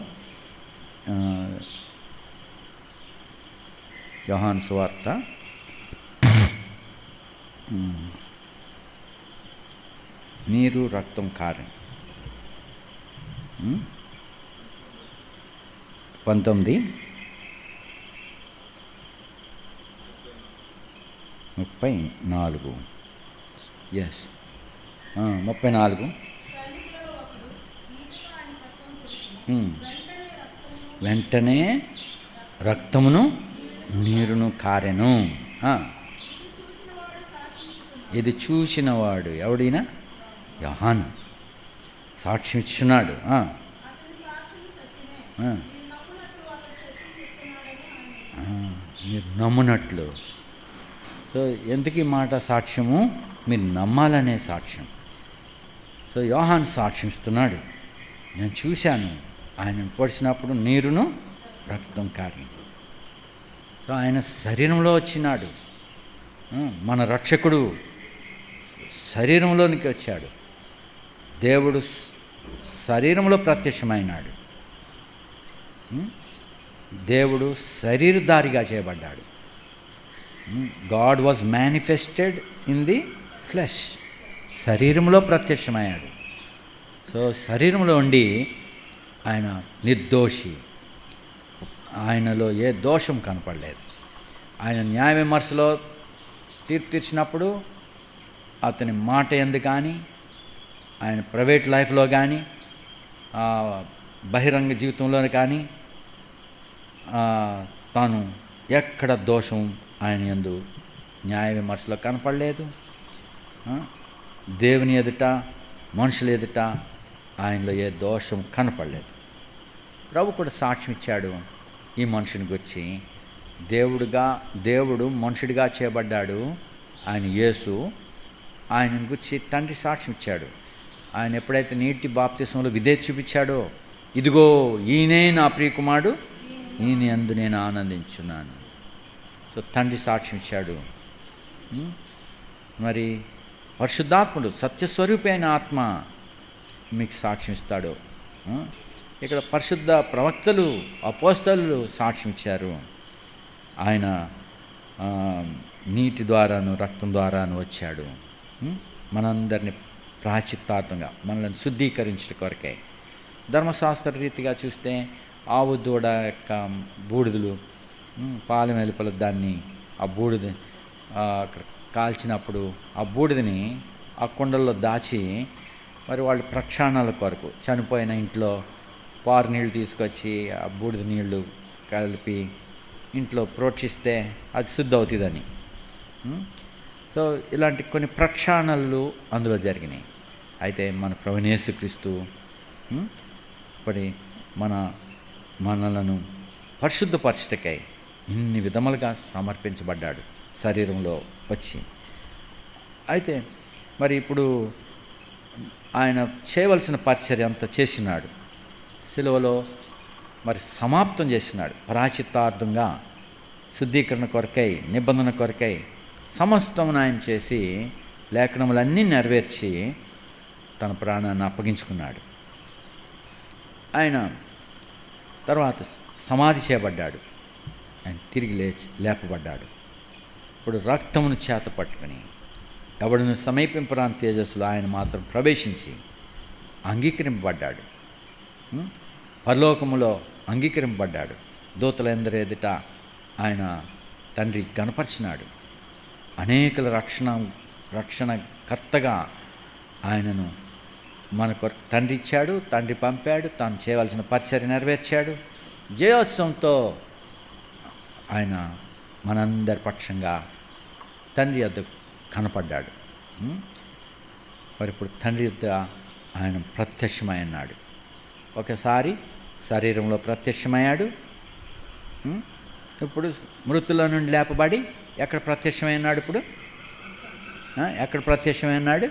యోహాను సువార్త 'నీరు రక్తం కారెను' 19:34. ఎస్ 34. వెంటనే రక్తమును నీరును కారెను. ఇది చూసినవాడు ఎవడైనా? యోహాను సాక్ష్యం ఇచ్చున్నాడు. మీరు నమ్మునట్లు. సో ఎందుకు ఈ మాట సాక్ష్యము? మీరు నమ్మాలనే సాక్ష్యం. సో యోహాను సాక్ష్యం ఇస్తున్నాడు, నేను చూశాను, ఆయన పొడిచినప్పుడు నీరును రక్తం కారి. సో ఆయన శరీరంలో వచ్చినాడు, మన రక్షకుడు శరీరంలోనికి వచ్చాడు, దేవుడు శరీరంలో ప్రత్యక్షమైనాడు, దేవుడు శరీరధారిగా చేయబడ్డాడు. God was manifested in the flesh, శరీరంలో ప్రత్యక్షమయ్యాడు. సో శరీరంలో ఉండి ఆయన నిర్దోషి, ఆయనలో ఏ దోషం కనపడలేదు. ఆయన న్యాయ విమర్శలో తీర్పు తీర్చినప్పుడు అతని మాట ఎందు కానీ, ఆయన ప్రైవేట్ లైఫ్లో కానీ, బహిరంగ జీవితంలో కానీ తాను ఎక్కడ దోషం ఆయన యందు న్యాయ విమర్శలో కనపడలేదు. దేవుని ఎదుట, మనుషుల ఎదుట ఆయనలో ఏ దోషం కనపడలేదు. ప్రభు కూడా సాక్ష్యం ఇచ్చాడు ఈ మనుషుని గురించి. దేవుడు మనుషుడిగా చేయబడ్డాడు ఆయన యేసు. ఆయనను గురించి తండ్రి సాక్ష్యం ఇచ్చాడు. ఆయన ఎప్పుడైతే నీటి బాప్తిస్మంలో విధేయత చూపించాడో, ఇదిగో ఈయనే నా ప్రియకుమారుడు, ఈయన యందు నేను ఆనందించున్నాను. సో తండ్రి సాక్ష్యం ఇచ్చాడు. మరి పరిశుద్ధాత్ముడు, సత్యస్వరూపి అయిన ఆత్మ మీకు సాక్ష్యం ఇస్తాడు. ఇక్కడ పరిశుద్ధ ప్రవక్తలు, అపోస్తలులు సాక్ష్యం ఇచ్చారు. ఆయన నీటి ద్వారాను రక్తం ద్వారాను వచ్చాడు, మనందరినీ ప్రాచిత్తార్థంగా మనల్ని శుద్ధీకరించడం కొరకే. ధర్మశాస్త్ర రీతిగా చూస్తే ఆవు దూడ యొక్క బూడిదలు, పాలెం వెలుపల దాన్ని ఆ బూడిద అక్కడ కాల్చినప్పుడు ఆ బూడిదని ఆ కుండల్లో దాచి మరి వాళ్ళ ప్రక్షాళనల కొరకు చనిపోయిన ఇంట్లో పారు నీళ్ళు తీసుకొచ్చి ఆ బూడిద నీళ్లు కలిపి ఇంట్లో ప్రోక్షిస్తే అది శుద్ధి అవుతుందని. సో ఇలాంటి కొన్ని ప్రక్షాళనలు అందులో జరిగినాయి. అయితే మన ప్రభువైన యేసుక్రీస్తు మనలను పరిశుద్ధపరచుటకై ఇన్ని విధములుగా సమర్పించబడ్డాడు శరీరంలో వచ్చి. అయితే మరి ఇప్పుడు ఆయన చేయవలసిన పరిచర్య అంతా చేసినాడు. సిలువలో మరి సమాప్తం చేసినాడు. ప్రాయశ్చిత్తార్థంగా, శుద్ధీకరణ కొరకై, నిబంధన కొరకై సమస్తమును ఆయన చేసి లేఖనములన్నీ నెరవేర్చి తన ప్రాణాన్ని అప్పగించుకున్నాడు. ఆయన తర్వాత సమాధి చేయబడ్డాడు. ఆయన తిరిగి లేపబడ్డాడు. ఇప్పుడు రక్తమును చేత పట్టుకుని ఎవడును సమీపింపరాని తేజస్సులో ఆయన మాత్రం ప్రవేశించి అంగీకరింపబడ్డాడు. పరలోకములో అంగీకరింపబడ్డాడు. దూతలందరి ఎదుట ఆయన తండ్రి గణపరిచినాడు. అనేకుల రక్షణకర్తగా ఆయనను మన కొరకు తండ్రి ఇచ్చాడు. తండ్రి పంపాడు. తాను చేయవలసిన పరిచర్య నెరవేర్చాడు. జయోత్సవంతో ఆయన మనందరి పక్షంగా తండ్రి యొద్ద కనపడ్డాడు. మరి ఇప్పుడు తండ్రి యొద్ద ఆయన ప్రత్యక్షమై ఉన్నాడు. ఒకసారి శరీరంలో ప్రత్యక్షమయ్యాడు. ఇప్పుడు మృతుల నుండి లేపబడి ఎక్కడ ప్రత్యక్షమై ఉన్నాడు? ఇప్పుడు ఎక్కడ ప్రత్యక్షమై ఉన్నాడు?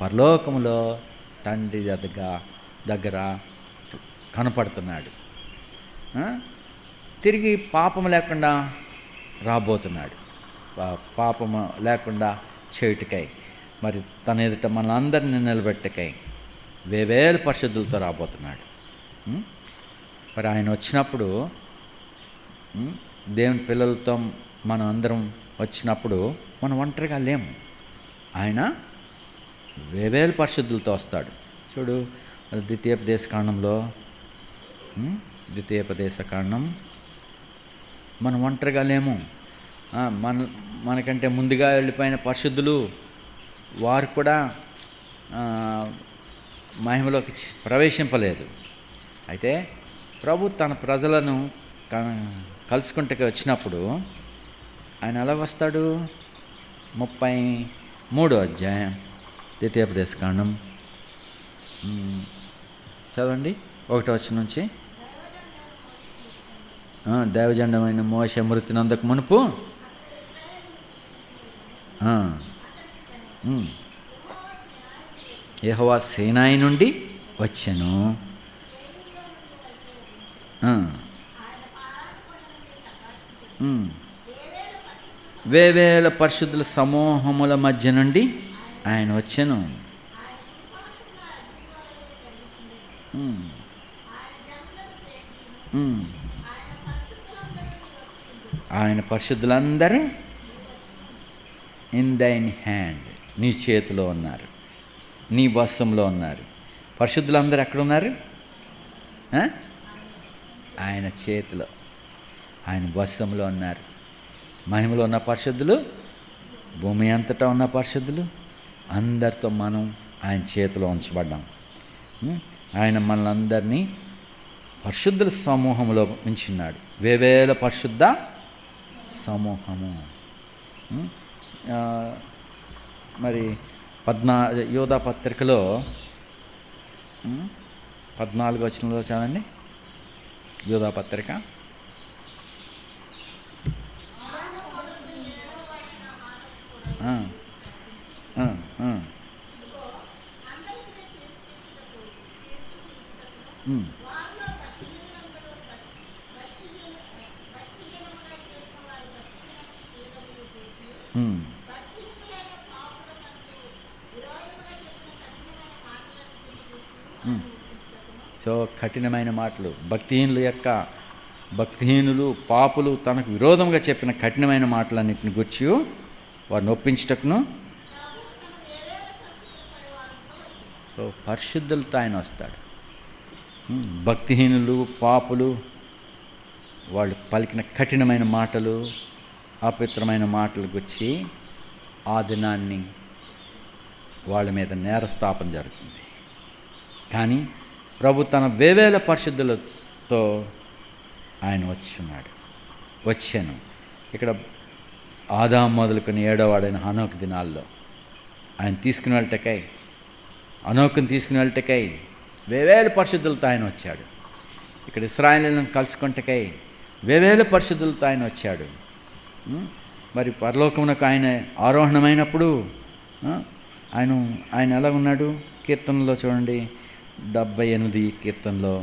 పరలోకములో తండ్రి దగ్గర కనపడుతున్నాడు. తిరిగి పాపము లేకుండా రాబోతున్నాడు. పాపము లేకుండా చేయుటకై, మరి తన ఎదుట మనందరినీ నిలబెట్టకై వేవేల పరిశుద్ధులతో రాబోతున్నాడు. మరి ఆయన వచ్చినప్పుడు, దేవుని పిల్లలతో మనం అందరం వచ్చినప్పుడు మనం ఒంటరిగా లేము. ఆయన వేవేల పరిశుద్ధులతో వస్తాడు. చూడు, ద్వితీయోపదేశకాండం మనం ఒంటరిగా లేము. మనకంటే ముందుగా వెళ్ళిపోయిన పరిశుద్ధులు వారు కూడా మహిమలోకి ప్రవేశింపలేదు. అయితే ప్రభు తన ప్రజలను కలుసుకుంటూ వచ్చినప్పుడు ఆయన ఎలా వస్తాడు? 33వ అధ్యాయం ద్వితీయోపదేశకాండం చదవండి, 1వ వచనం నుంచి. దైవజండమైన మోషే మృతినందుకు మునుపు యెహోవా సీనాయి నుండి వచ్చెను. వేవేల పరిశుద్ధుల సమూహముల మధ్య నుండి ఆయన వచ్చెను. ఆయన పరిశుద్ధులందరూ ఇన్ దైన్ హ్యాండ్, నీ చేతిలో ఉన్నారు, నీ వశంలో ఉన్నారు. పరిశుద్ధులందరూ ఎక్కడున్నారు? ఆయన చేతిలో, ఆయన వశంలో ఉన్నారు. మహిమలో ఉన్న పరిశుద్ధులు, భూమి అంతటా ఉన్న పరిశుద్ధులు అందరితో మనం ఆయన చేతిలో ఉంచబడ్డాం. ఆయన మనలందరినీ పరిశుద్ధుల సమూహంలో ఉంచున్నాడు. వేవేల పరిశుద్ధ సమూహము. మరి యోధా పత్రికలో 14వ వచనంలో చదవండి. యోధా పత్రిక సో కఠినమైన మాటలు, భక్తిహీనులు పాపులు తనకు విరోధంగా చెప్పిన కఠినమైన మాటలన్నింటిని గుర్చి వారిని ఒప్పించుటకును, సో పరిశుద్ధులతో ఆయన వస్తాడు. భక్తిహీనులు పాపులు వాళ్ళు పలికిన కఠినమైన మాటలు, అపవిత్రమైన మాటలు గురించి ఆ దినాన్ని వాళ్ళ మీద నేరస్థాపన జరుగుతుంది. కానీ ప్రభు తన వేవేల పరిశుద్ధులతో ఆయన వచ్చాను. ఇక్కడ ఆదాము మొదలుకొని 7వ వాడైన హనోకు దినాల్లో ఆయన తీసుకుని వెళ్ళటకై, హనోకుని తీసుకుని వెళ్ళటకై వేవేల పరిశుద్ధులతో ఆయన వచ్చాడు. ఇక్కడ ఇశ్రాయేలులను కలుసుకుంటకై వేవేల పరిశుద్ధులతో ఆయన వచ్చాడు. మరి పరలోకమునకు ఆయన ఆరోహణమైనప్పుడు ఆయన ఎలా ఉన్నాడు? కీర్తనలో చూడండి, 78 కీర్తనలో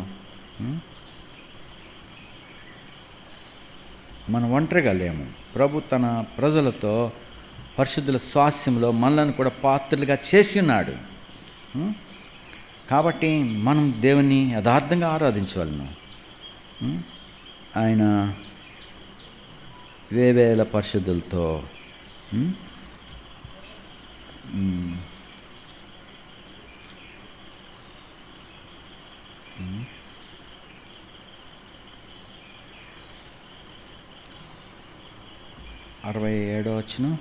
మనం ఒంటరిగా లేము. ప్రభు తన ప్రజలతో పరిశుద్ధుల స్వాస్యంలో మనలను కూడా పాత్రలుగా చేసి ఉన్నాడు. కాబట్టి మనం దేవుని యథార్థంగా ఆరాధించవలను. ఆయన వేవేల పరిశుద్ధులతో అరవై 67వ వచనం.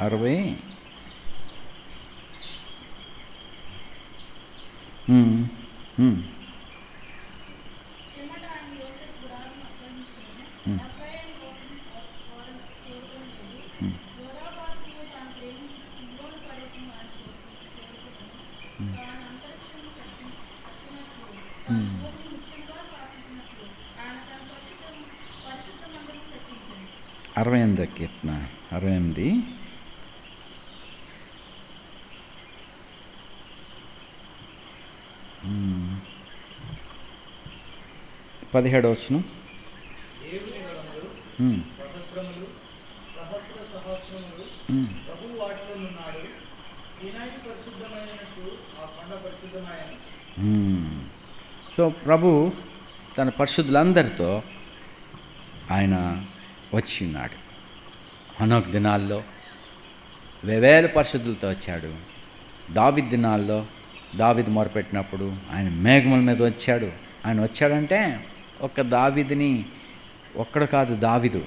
60 68 కీర్తన 68 17వ వచనం. సో ప్రభు తన పరిశుద్ధులందరితో ఆయన వచ్చి ఉన్నాడు. హనోక్ దినాల్లో వేవేల పరిశుద్ధులతో వచ్చాడు. దావీదు దినాల్లో దావీదు మొరపెట్టినప్పుడు ఆయన మేఘముల మీద వచ్చాడు. ఆయన వచ్చాడంటే ఒక్క దావీదుని ఒక్కడు కాదు, దావీదు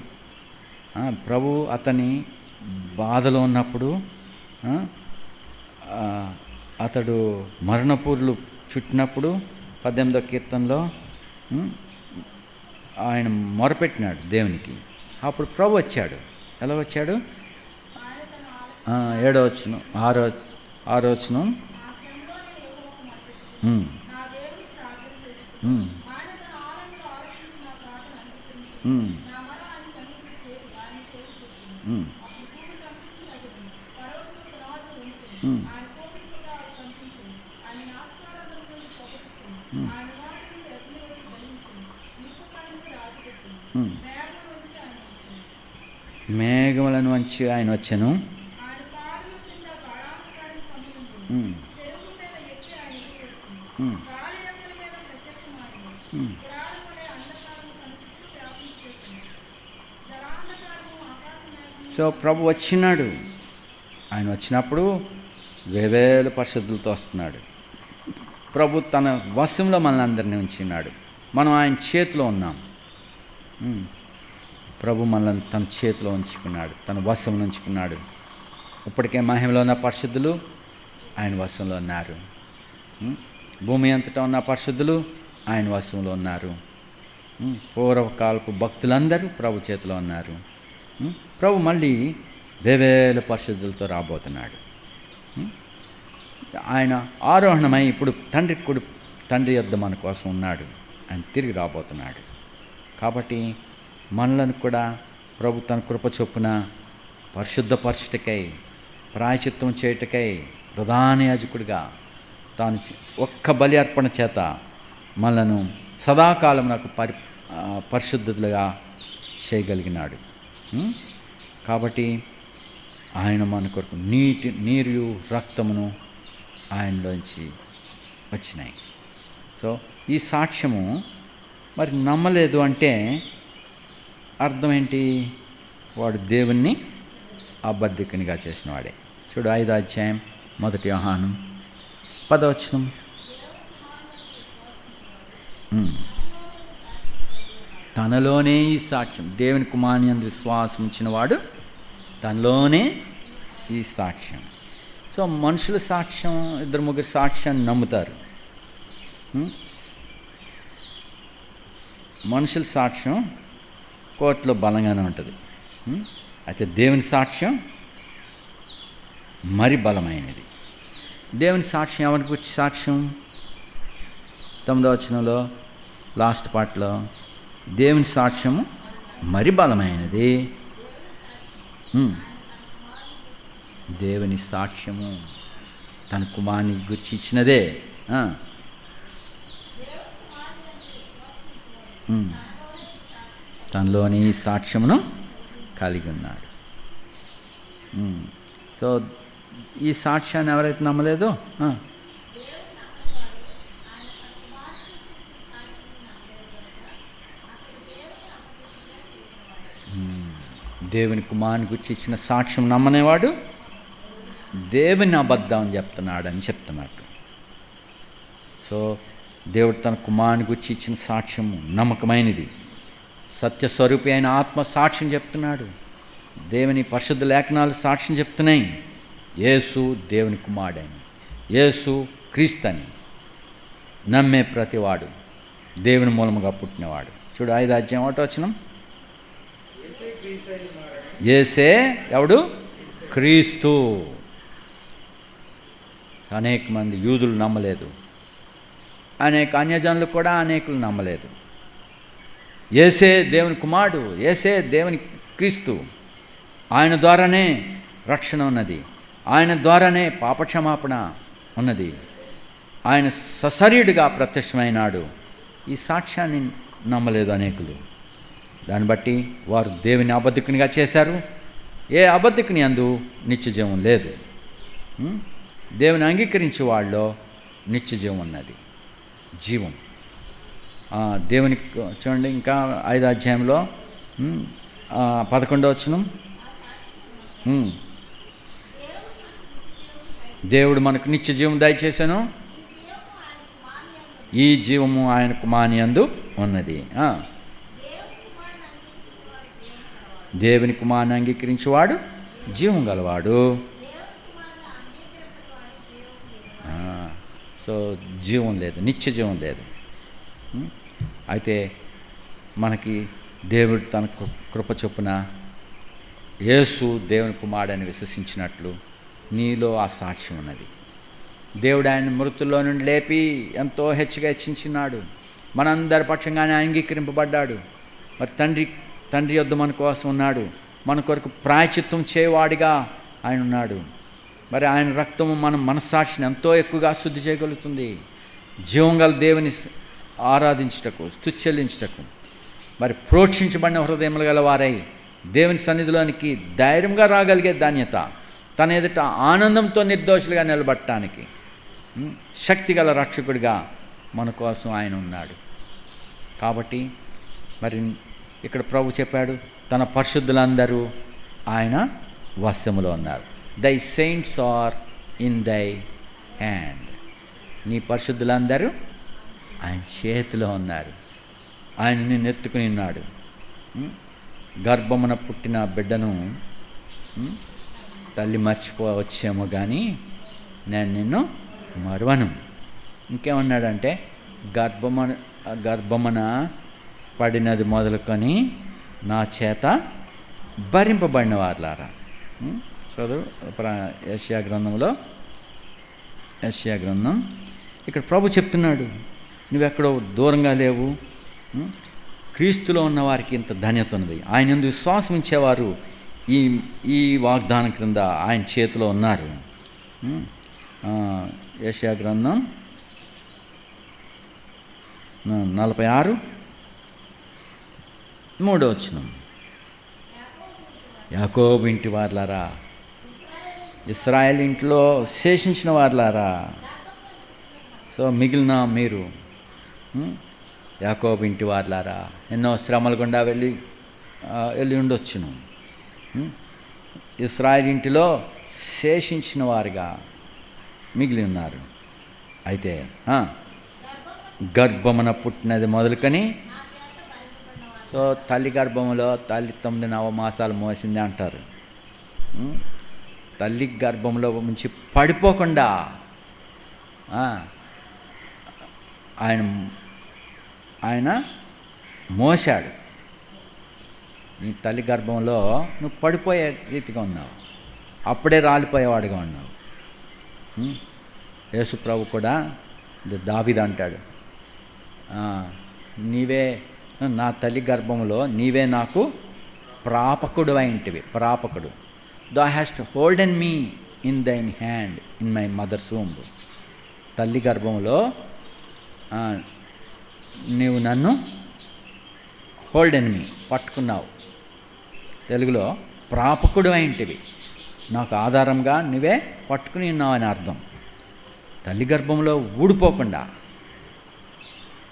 ప్రభు అతని బాధలో ఉన్నప్పుడు అతడు మరణపూర్లు చుట్టినప్పుడు 18వ కీర్తనలో ఆయన మొరపెట్టినాడు దేవునికి. అప్పుడు ప్రభు వచ్చాడు. ఎలా వచ్చాడు? 7వ వచనం 6వ వచనం. మేఘములను వంచి ఆయన వచ్చెను. సో ప్రభు వచ్చినాడు. ఆయన వచ్చినప్పుడు వేవేల పరిశుద్ధులతో వస్తున్నాడు. ప్రభు తన వశంలో మనల్ని అందరినీ ఉంచినాడు. మనం ఆయన చేతిలో ఉన్నాం. ప్రభు మనల్ని తన చేతిలో ఉంచుకున్నాడు, తన వశంలో ఉంచుకున్నాడు. ఇప్పటికే మహిమలో ఉన్న పరిశుద్ధులు ఆయన వశంలో ఉన్నారు. భూమి అంతటా ఉన్న పరిశుద్ధులు ఆయన వశంలో ఉన్నారు. పూర్వకాలపు భక్తులందరూ ప్రభు చేతిలో ఉన్నారు. ప్రభు మళ్ళీ వేవేల పరిశుద్ధులతో రాబోతున్నాడు. ఆయన ఆరోహణమై ఇప్పుడు తండ్రి యొద్ద మన కోసం ఉన్నాడు. ఆయన తిరిగి రాబోతున్నాడు. కాబట్టి మనలను కూడా ప్రభు తన కృప చొప్పున పరిశుద్ధపరచుటకై, ప్రాయశ్చిత్తం చేయుటకై ప్రధాన యాజకుడిగా తాను ఒక్క బలి అర్పణ చేత మనలను సదాకాలం నాకు పరిశుద్ధులుగా చేయగలిగినాడు. కాబట్టి ఆయన మన కొరకు నీరు రక్తమును ఆయనలోంచి వచ్చినాయి. సో ఈ సాక్ష్యము మరి నమ్మలేదు అంటే అర్థం ఏంటి? వాడు దేవుణ్ణి అబద్ధికునిగా చేసిన వాడే. చూడు 5వ అధ్యాయం 1 యోహాను 10వ వచనం. తనలోనే ఈ సాక్ష్యం, దేవుని కుమారుని యందు విశ్వాసం ఉంచినవాడు తనలోనే ఈ సాక్ష్యం. సో మనుషుల సాక్ష్యం, 2-3 సాక్ష్యాన్ని నమ్ముతారు. మనుషుల సాక్ష్యం కోర్టులో బలంగానే ఉంటుంది. అయితే దేవుని సాక్ష్యం మరి బలమైనది. దేవుని సాక్ష్యం ఎవరి గురించి సాక్ష్యం? 9వ వచనంలో లాస్ట్ పార్ట్లో దేవుని సాక్ష్యము మరి బలమైనది. దేవుని సాక్ష్యము తన కుమారుని గురించి ఇచ్చినదే. తనలోని సాక్ష్యమును కలిగి ఉన్నాడు. సో ఈ సాక్ష్యాన్ని ఎవరైతే నమ్మలేదో దేవుని కుమారుని గురించి ఇచ్చిన సాక్ష్యం నమ్మనేవాడు దేవుని అబద్ధం అని చెప్తున్నాడని చెప్తున్నాడు. సో దేవుడు తన కుమారుని గురించి ఇచ్చిన సాక్ష్యము నమ్మకమైనది. సత్యస్వరూపి అయిన ఆత్మ సాక్ష్యం చెప్తున్నాడు. దేవుని పరిశుద్ధ లేఖనాలు సాక్ష్యం చెప్తున్నాయి. యేసు దేవుని కుమారుడని, యేసు క్రీస్తని నమ్మే ప్రతివాడు దేవుని మూలముగా పుట్టినవాడు. చూడు 5వ అధ్యాయం 1వ వచనం. యేసే ఎవడు? క్రీస్తు. అనేక మంది యూదులు నమ్మలేదు, అనేక అన్యజనులు కూడా అనేకులు నమ్మలేదు. యేసే దేవుని కుమారుడు, యేసే దేవుని క్రీస్తు. ఆయన ద్వారానే రక్షణ ఉన్నది, ఆయన ద్వారానే పాపక్షమాపణ ఉన్నది, ఆయన సశరీరుడిగా ప్రత్యక్షమైనాడు. ఈ సాక్ష్యాన్ని నమ్మలేదు అనేకులు. దాన్ని బట్టి వారు దేవుని అబద్ధికునిగా చేశారు. ఏ అబద్ధికుని యందు నిత్యజీవం లేదు. దేవుని అంగీకరించే వాళ్ళలో నిత్యజీవం ఉన్నది, జీవం. దేవుని చూడండి ఇంకా 5వ అధ్యాయంలో 11వ వచనం. దేవుడు మనకు నిత్య జీవం దయచేశాను, ఈ జీవము ఆయన కుమారుని యందు ఉన్నది. దేవుని కుమారుని అంగీకరించేవాడు జీవం గలవాడు. సో జీవం లేదు, నిత్య జీవం లేదు. అయితే మనకి దేవుడు తన కృప చొప్పున యేసు దేవుని కుమారుడని విశ్వసించినట్లు నీలో ఆ సాక్ష్యం ఉన్నది. దేవుడు ఆయన మృతుల్లో నుండి లేపి ఎంతో హెచ్చించినాడు. మనందరి పక్షంగానే అంగీకరింపబడ్డాడు. మరి తండ్రి యొద్ద మన కోసం ఉన్నాడు. మన కొరకు ప్రాయచిత్తం చేయవాడిగా ఆయన ఉన్నాడు. మరి ఆయన రక్తము మన మనస్సాక్షిని ఎంతో ఎక్కువగా శుద్ధి చేయగలుగుతుంది. జీవం గల దేవుని ఆరాధించుటకు, స్తుతి చెల్లించుటకు, మరి ప్రోక్షించబడిన హృదయములు గల వారై దేవుని సన్నిధిలోనికి ధైర్యంగా రాగలిగే ధాన్యత, తన ఎదుట ఆనందంతో నిర్దోషులుగా నిలబడటానికి శక్తిగల రక్షకుడిగా మన కోసం ఆయన ఉన్నాడు. కాబట్టి మరి ఇక్కడ ప్రభు చెప్పాడు, తన పరిశుద్ధులందరూ ఆయన వశములో ఉన్నారు. Thy saints are in thy hand. నీ పరిశుద్ధులందరూ ఆయన చేతిలో ఉన్నారు. ఆయన నిన్ను ఎత్తుకుని ఉన్నాడు. గర్భమున పుట్టిన బిడ్డను తల్లి మర్చిపోవచ్చేమో కానీ నేను నిన్ను మరువను. ఇంకేమన్నాడంటే గర్భమున పడినది మొదలుకొని నా చేత భరింపబడిన వారులారా. చదువు యెషయా గ్రంథంలో, యెషయా గ్రంథం. ఇక్కడ ప్రభు చెప్తున్నాడు, నువ్వెక్కడో దూరంగా లేవు. క్రీస్తులో ఉన్న వారికి ఇంత ధన్యత ఉన్నది. ఆయన యందు విశ్వాసం ఉంచేవారు ఈ వాగ్దానం క్రింద ఆయన చేతిలో ఉన్నారు. యెషయా గ్రంథం 46:3 యాకోబు ఇంటి వార్లారా, ఇశ్రాయేల్ ఇంట్లో శేషించిన వార్లారా. సో మిగిలిన మీరు యాకోబు ఇంటి వార్లారా, ఎన్నో శ్రమల గుండా వెళ్ళి ఉండొచ్చును. ఇశ్రాయేల్ ఇంటిలో శేషించిన వారుగా మిగిలి ఉన్నారు. అయితే గర్భమున పుట్టినది మొదలుకొని, సో తల్లి గర్భంలో తల్లి 9 నవమాసాలు మోసింది అంటారు. తల్లి గర్భంలో నుంచి పడిపోకుండా ఆయన మోసాడు. నీ తల్లి గర్భంలో నువ్వు పడిపోయే రీతిగా ఉన్నావు, అప్పుడే రాలిపోయేవాడిగా ఉన్నావు. యేసు ప్రభు కూడా దావీదు అంటాడు, నీవే నా తల్లి గర్భంలో నీవే నాకు ప్రాపకుడు అయినటివి. ప్రాపకుడు, thou hast holden me in thine hand in my mother's womb. తల్లి గర్భంలో నీవు నన్ను హోల్డ్ ఎనిమి, పట్టుకున్నావు. తెలుగులో ప్రాపకుడు అయింటివి, నాకు ఆధారంగా నువ్వే పట్టుకుని ఉన్నావు అని అర్థం. తల్లి గర్భంలో ఊడిపోకుండా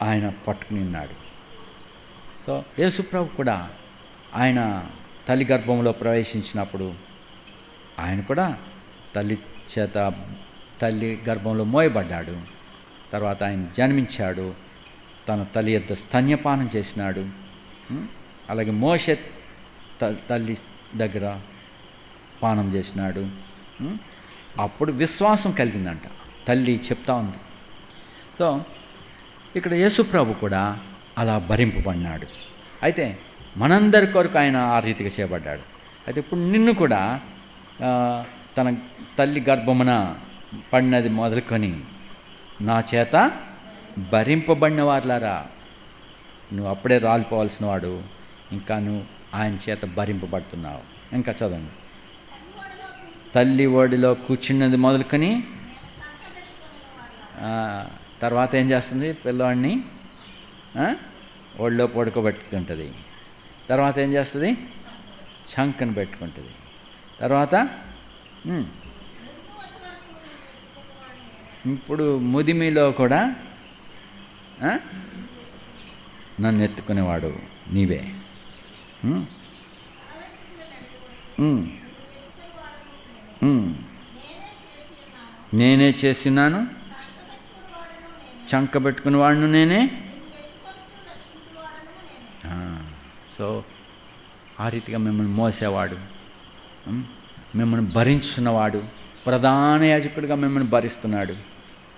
ఆయన పట్టుకుని ఉన్నాడు. సో యేసుప్రభు కూడా ఆయన తల్లి గర్భంలో ప్రవేశించినప్పుడు ఆయన కూడా తల్లి గర్భంలో మోయబడ్డాడు. తర్వాత ఆయన జన్మించాడు, తన తల్లి యొద్ద స్తన్యపానం చేసినాడు. అలాగే మోషే తల్లి దగ్గర పానం చేసినాడు. అప్పుడు విశ్వాసం కలిగిందంట, తల్లి చెప్తా ఉంది. సో ఇక్కడ యేసుప్రభు కూడా అలా భరింపబడినాడు. అయితే మనందరి కొరకు ఆయన ఆ రీతిగా చేయబడ్డాడు. అయితే ఇప్పుడు నిన్ను కూడా తన తల్లి గర్భమున పడినది మొదలుకొని నా చేత భరింపబడిన వారులారా, నువ్వు అప్పుడే రాలిపోవాల్సిన వాడు, ఇంకా నువ్వు ఆయన చేత భరింపబడుతున్నావు. ఇంకా చదవండి. తల్లి ఒడిలో కూర్చున్నది మొదలుకొని తర్వాత ఏం చేస్తుంది? పిల్లవాడిని ఒడిలో పడుకోబెట్టుకుంటుంది. తర్వాత ఏం చేస్తుంది? చంకను పెట్టుకుంటుంది. తర్వాత ఇప్పుడు ముదిమిలో కూడా నన్ను ఎత్తుకునేవాడు నీవే. నేనే చేసినాను, చంక పెట్టుకునే వాడును నేనే. సో ఆ రీతిగా మిమ్మల్ని మోసేవాడు, మిమ్మల్ని భరించున్నవాడు, ప్రధాన యాజకుడిగా మిమ్మల్ని భరిస్తున్నాడు.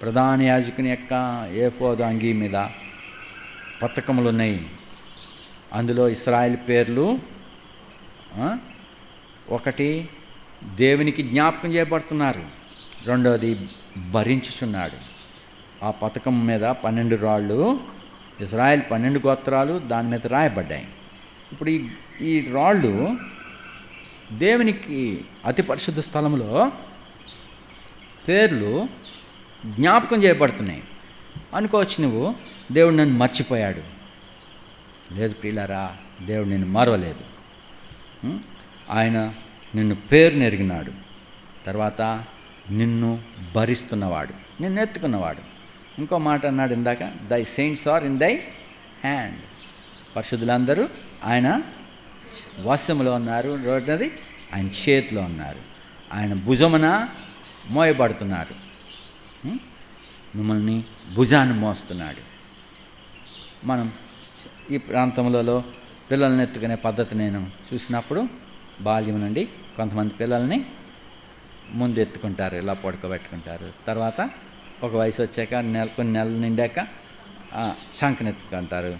ప్రధాన యాజకుని యొక్క ఏఫోదు అంగీ మీద పతకములు ఉన్నాయి. అందులో ఇశ్రాయేల్ పేర్లు ఒకటి దేవునికి జ్ఞాపకం చేయబడుతున్నారు, రెండవది భరించుచున్నాడు. ఆ పతకం మీద 12 రాళ్ళు, ఇశ్రాయేల్ 12 గోత్రాలు దాని మీద రాయబడ్డాయి. ఇప్పుడు ఈ రాళ్ళు దేవునికి అతి పరిశుద్ధ స్థలంలో పేర్లు జ్ఞాపకం చేయబడుతున్నాయి. అనుకోవచ్చు నువ్వు, దేవుడు నన్ను మర్చిపోయాడు. లేదు ప్రియులారా, దేవుడు నిన్ను మరవలేదు. ఆయన నిన్ను పేరుని ఎరిగినాడు. తర్వాత నిన్ను భరిస్తున్నవాడు, నిన్ను ఎత్తుకున్నవాడు. ఇంకో మాట అన్నాడు ఇందాక, thy saints are in thy hand. పరిశుద్ధులందరూ ఆయన వశములో ఉన్నారు, రెండోది ఆయన చేతిలో ఉన్నారు, ఆయన భుజమున మోయబడుతున్నారు. మిమ్మల్ని భుజాన్ని మోస్తున్నాడు. మనం ఈ ప్రాంతంలో పిల్లల్ని ఎత్తుకునే పద్ధతి నేను చూసినప్పుడు, బాల్యం నుండి కొంతమంది పిల్లల్ని ముందు ఎత్తుకుంటారు, ఇలా పడుకోబెట్టుకుంటారు. తర్వాత ఒక వయసు వచ్చాక కొన్ని నెలలు నిండాక చంకను ఎత్తుకుంటారు.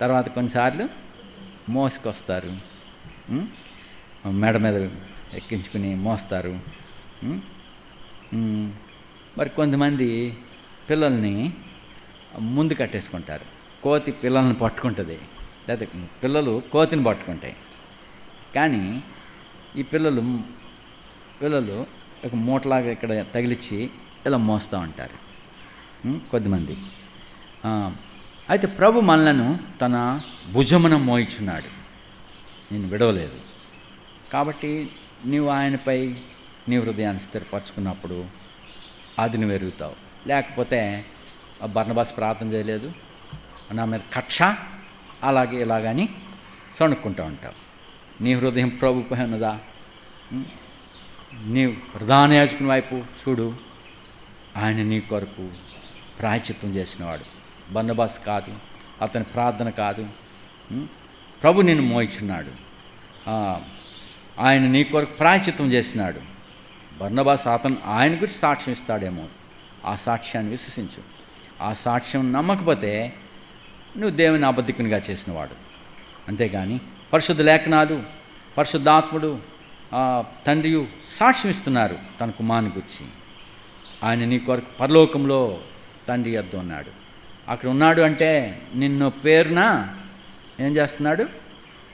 తర్వాత కొన్నిసార్లు మోసుకొస్తారు, మెడ మీద ఎక్కించుకుని మోస్తారు. మరి కొంతమంది పిల్లల్ని ముందు కట్టేసుకుంటారు. కోతి పిల్లల్ని పట్టుకుంటుంది, లేదా పిల్లలు కోతిని పట్టుకుంటాయి. కానీ ఈ పిల్లలు ఒక మూటలాగా ఇక్కడ తగిలిచ్చి ఇలా మోస్తూ ఉంటారు కొద్దిమంది. అయితే ప్రభు మనలను తన భుజమున మోయిచున్నాడు, నేను విడవలేదు. కాబట్టి నీవు ఆయనపై నీ హృదయాన్ని స్థిరపరచుకున్నప్పుడు అది నువ్వు ఎరుగుతావు. లేకపోతే బర్నబాస్ ప్రార్థన చేయలేదు, నా మీద కక్ష అలాగే ఇలాగని సణుక్కుంటూ ఉంటావు. నీ హృదయం ప్రభుపై ఉన్నదా? నీ ప్రధాన యాజకుని వైపు చూడు, ఆయన నీ కొరకు ప్రాయశ్చిత్తం చేసినవాడు. బర్నబాస్ కాదు, అతని ప్రార్థన కాదు, ప్రభు నిన్ను మోయిచున్నాడు. ఆయన నీ కొరకు ప్రాయశ్చిత్తం చేసినాడు. బర్నబాస్ ఆయన గురించి సాక్ష్యం ఇస్తాడేమో, ఆ సాక్ష్యాన్ని విశ్వసించు. ఆ సాక్ష్యం నమ్మకపోతే నువ్వు దేవుని అబద్ధికునిగా చేసినవాడు. అంతేగాని పరిశుద్ధ లేఖనాలు, పరిశుద్ధాత్ముడు, తండ్రియు సాక్ష్యం ఇస్తున్నారు తన కుమారుని గురించి. ఆయన నీ కొరకు పరలోకంలో తండ్రి యొద్ద ఉన్నాడు. అక్కడ ఉన్నాడు అంటే నిన్ను పేరున ఏం చేస్తున్నాడు?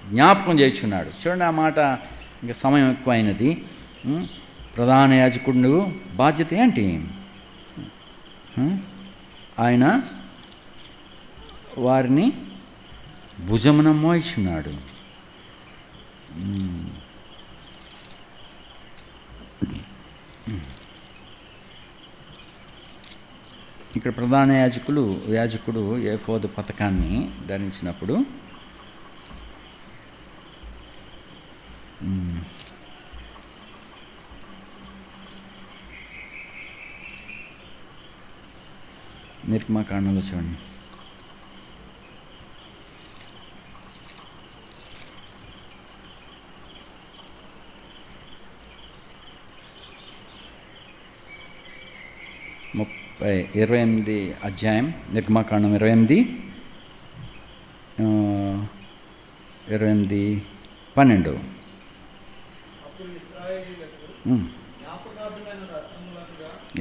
జ్ఞాపకం చేయుచున్నాడు. చూడండి, ఆ మాట ఇంకా సమయం ఎక్కువైనది. ప్రధాన యాజకుడు బాధ్యత ఏంటి? ఆయన వారిని భుజమున మోయిచున్నాడు. ఇక్కడ ప్రధాన యాజకుడు ఏఫోదు పతకాన్ని ధరించినప్పుడు నిర్గమకాండంలో చూడండి. ముప్పై 28 అధ్యాయం నిర్గమకాండం 28:12.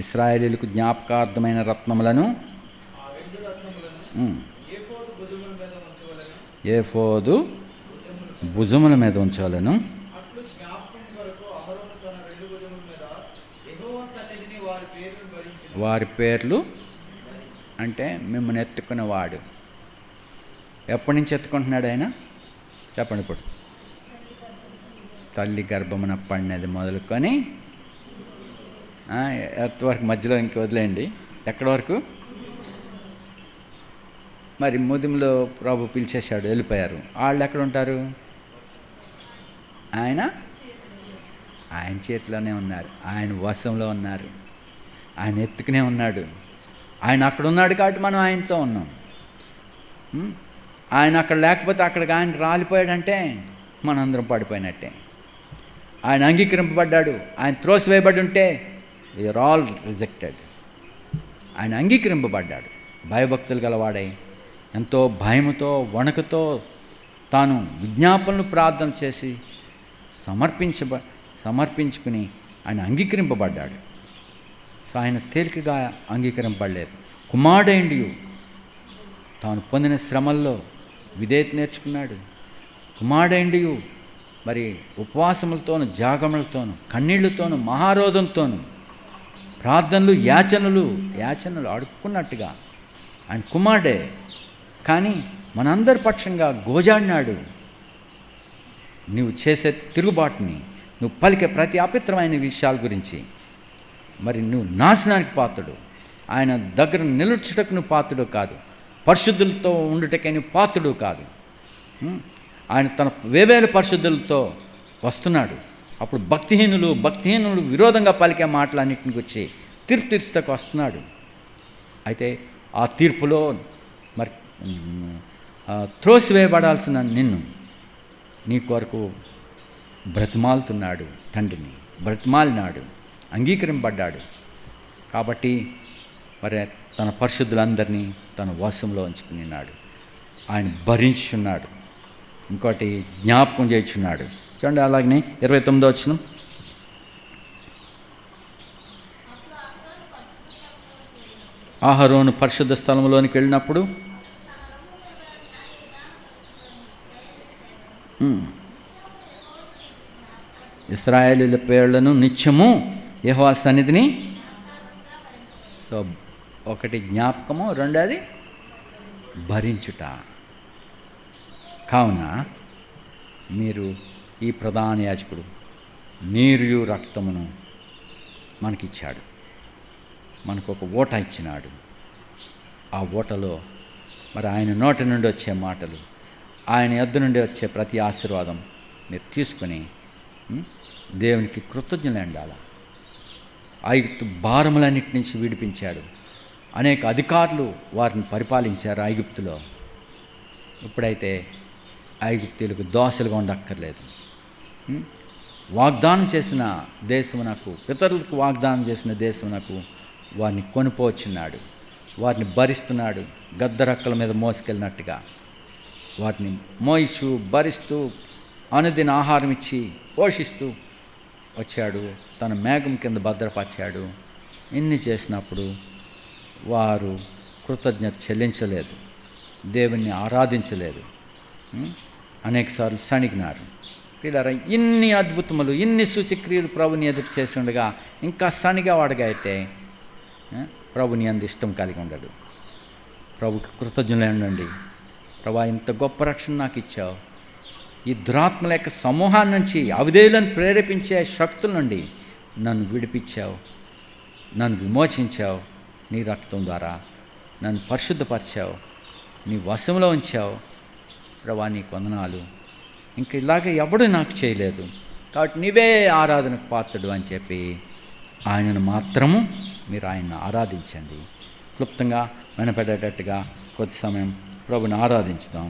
ఇశ్రాయేలీయులకు జ్ఞాపకార్థమైన రత్నములను ఏఫోదు భుజముల మీద ఉంచాలను. వారి పేర్లు అంటే మిమ్మల్ని ఎత్తుకున్నవాడు. ఎప్పటి నుంచి ఎత్తుకుంటున్నాడు ఆయన చెప్పండి. ఇప్పుడు తల్లి గర్భమున పడినది మొదలుకొని ఎంతవరకు మధ్యలో ఇంక వదిలేయండి. ఎక్కడి వరకు? మరి ముదిములో ప్రభు పిలిచేశాడు, వెళ్ళిపోయారు. వాళ్ళు ఎక్కడ ఉంటారు? ఆయన చేతిలోనే ఉన్నారు, ఆయన వశంలో ఉన్నారు, ఆయన ఎత్తుకునే ఉన్నాడు. ఆయన అక్కడ ఉన్నాడు కాబట్టి మనం ఆయనతో ఉన్నాం. ఆయన అక్కడ లేకపోతే అక్కడికి ఆయన రాలిపోయాడంటే మనందరం పడిపోయినట్టే. ఆయన అంగీకరింపబడ్డాడు. ఆయన త్రోసివేయబడి ఉంటే వీఆర్ ఆల్ రిజెక్టెడ్. ఆయన అంగీకరింపబడ్డాడు. భయభక్తులు గలవాడై ఎంతో భయముతో వణుకుతో తాను విజ్ఞాపనలు ప్రార్థన చేసి సమర్పించుకుని ఆయన అంగీకరింపబడ్డాడు. సో ఆయన తేలికగా అంగీకరింపబడలేదు. కుమారుడైండి తాను పొందిన శ్రమల్లో విధేయత నేర్చుకున్నాడు. కుమారుడైండి మరి ఉపవాసములతోనూ జాగములతోనూ కన్నీళ్లతోనూ మహారోధంతోనూ ప్రార్థనలు యాచనలు అడుక్కున్నట్టుగా ఆయన కుమారుడే. కానీ మనందరి పక్షంగా గోజాడినాడు. నువ్వు చేసే తిరుగుబాటుని, నువ్వు పలికే ప్రతి అపవిత్రమైన విషయాల గురించి మరి నువ్వు నాశనానికి పాత్రుడు. ఆయన దగ్గర నిలుచుటకు నువ్వు పాత్రుడు కాదు, పరిశుద్ధులతో ఉండుటకే నువ్వు పాత్రుడు కాదు. ఆయన తన వేవేల పరిశుద్ధులతో వస్తున్నాడు. అప్పుడు భక్తిహీనులు విరోధంగా పలికే మాటలన్నింటికి వచ్చి తీర్పు తీర్చుటకు వస్తున్నాడు. అయితే ఆ తీర్పులో మరి త్రోసివేయబడాల్సిన నిన్ను నీ కొరకు బ్రతిమాలుతున్నాడు. తండ్రిని బ్రతిమాలినాడు, అంగీకరింపబడ్డాడు. కాబట్టి మరి తన పరిశుద్ధులందరినీ తన వశంలో ఉంచుకున్నాడు. ఆయన భరించుచున్నాడు. ఇంకోటి జ్ఞాపకం చేయించున్నాడు. చూడండి, అలాగనే 29వ వచనం. అహరోను పరిశుద్ధ స్థలంలోనికి వెళ్ళినప్పుడు ఇశ్రాయేలీయుల పేర్లను నిత్యము యెహోవా సన్నిధిని. సో ఒకటి జ్ఞాపకము, రెండోది భరించుట. కావున మీరు ఈ ప్రధాన యాజకుడు నీరు రక్తమును మనకిచ్చాడు, మనకు ఒక ఓట ఇచ్చినాడు. ఆ ఓటలో మరి ఆయన నోటి నుండి వచ్చే మాటలు, ఆయన యొద్ద నుండి వచ్చే ప్రతి ఆశీర్వాదం మీరు తీసుకొని దేవునికి కృతజ్ఞులు ఉండాలి. ఐగుప్తు భారములన్నిటి నుంచి విడిపించాడు. అనేక అధికారులు వారిని పరిపాలించారు ఐగుప్తులో. ఇప్పుడైతే ఐగుప్తీయులకు దోశలుగా ఉండక్కర్లేదు. వాగ్దానం చేసిన దేశమునకు, పితరులకు వాగ్దానం చేసిన దేశమునకు వారిని కొనిపోవచ్చున్నాడు. వారిని భరిస్తున్నాడు. గద్దరక్కల మీద మోసుకెళ్ళినట్టుగా వారిని మోయిస్తూ భరిస్తూ అనుదిన ఆహారం ఇచ్చి పోషిస్తూ వచ్చాడు. తన మేఘం కింద భద్రపరిచాడు. ఇన్ని చేసినప్పుడు వారు కృతజ్ఞత చెల్లించలేదు, దేవుణ్ణి ఆరాధించలేదు. అనేకసార్లు సణిగినారు. పిల్లరా, ఇన్ని అద్భుతములు, ఇన్ని సూచక్రియలు ప్రభుని ఎదురు చేసి ఉండగా ఇంకా సణిగేవాడుగా అయితే ప్రభుని అంత ఇష్టం కలిగి ఉండడు. ప్రభుకి కృతజ్ఞులై ఉండండి. ప్రభా ఇంత గొప్ప రక్షణ నాకు ఇచ్చావు, ఈ దురాత్మల యొక్క సమూహాన్ని నుంచి, అవిధేయులను ప్రేరేపించే శక్తుల నుండి నన్ను విడిపించావు, నన్ను విమోచించావు, నీ రక్తం ద్వారా నన్ను పరిశుద్ధపరిచావు, నీ వశంలో ఉంచావు. ప్రభా నీకు వందనాలు, ఇంక ఇలాగ ఎవడు నాకు చేయలేదు, కాబట్టి నీవే ఆరాధనకు పాత్రుడు అని చెప్పి ఆయనను మాత్రము మీరు ఆయన్ని ఆరాధించండి. క్లుప్తంగా వినపడేటట్టుగా కొద్ది సమయం ప్రభుని ఆరాధించుదాం.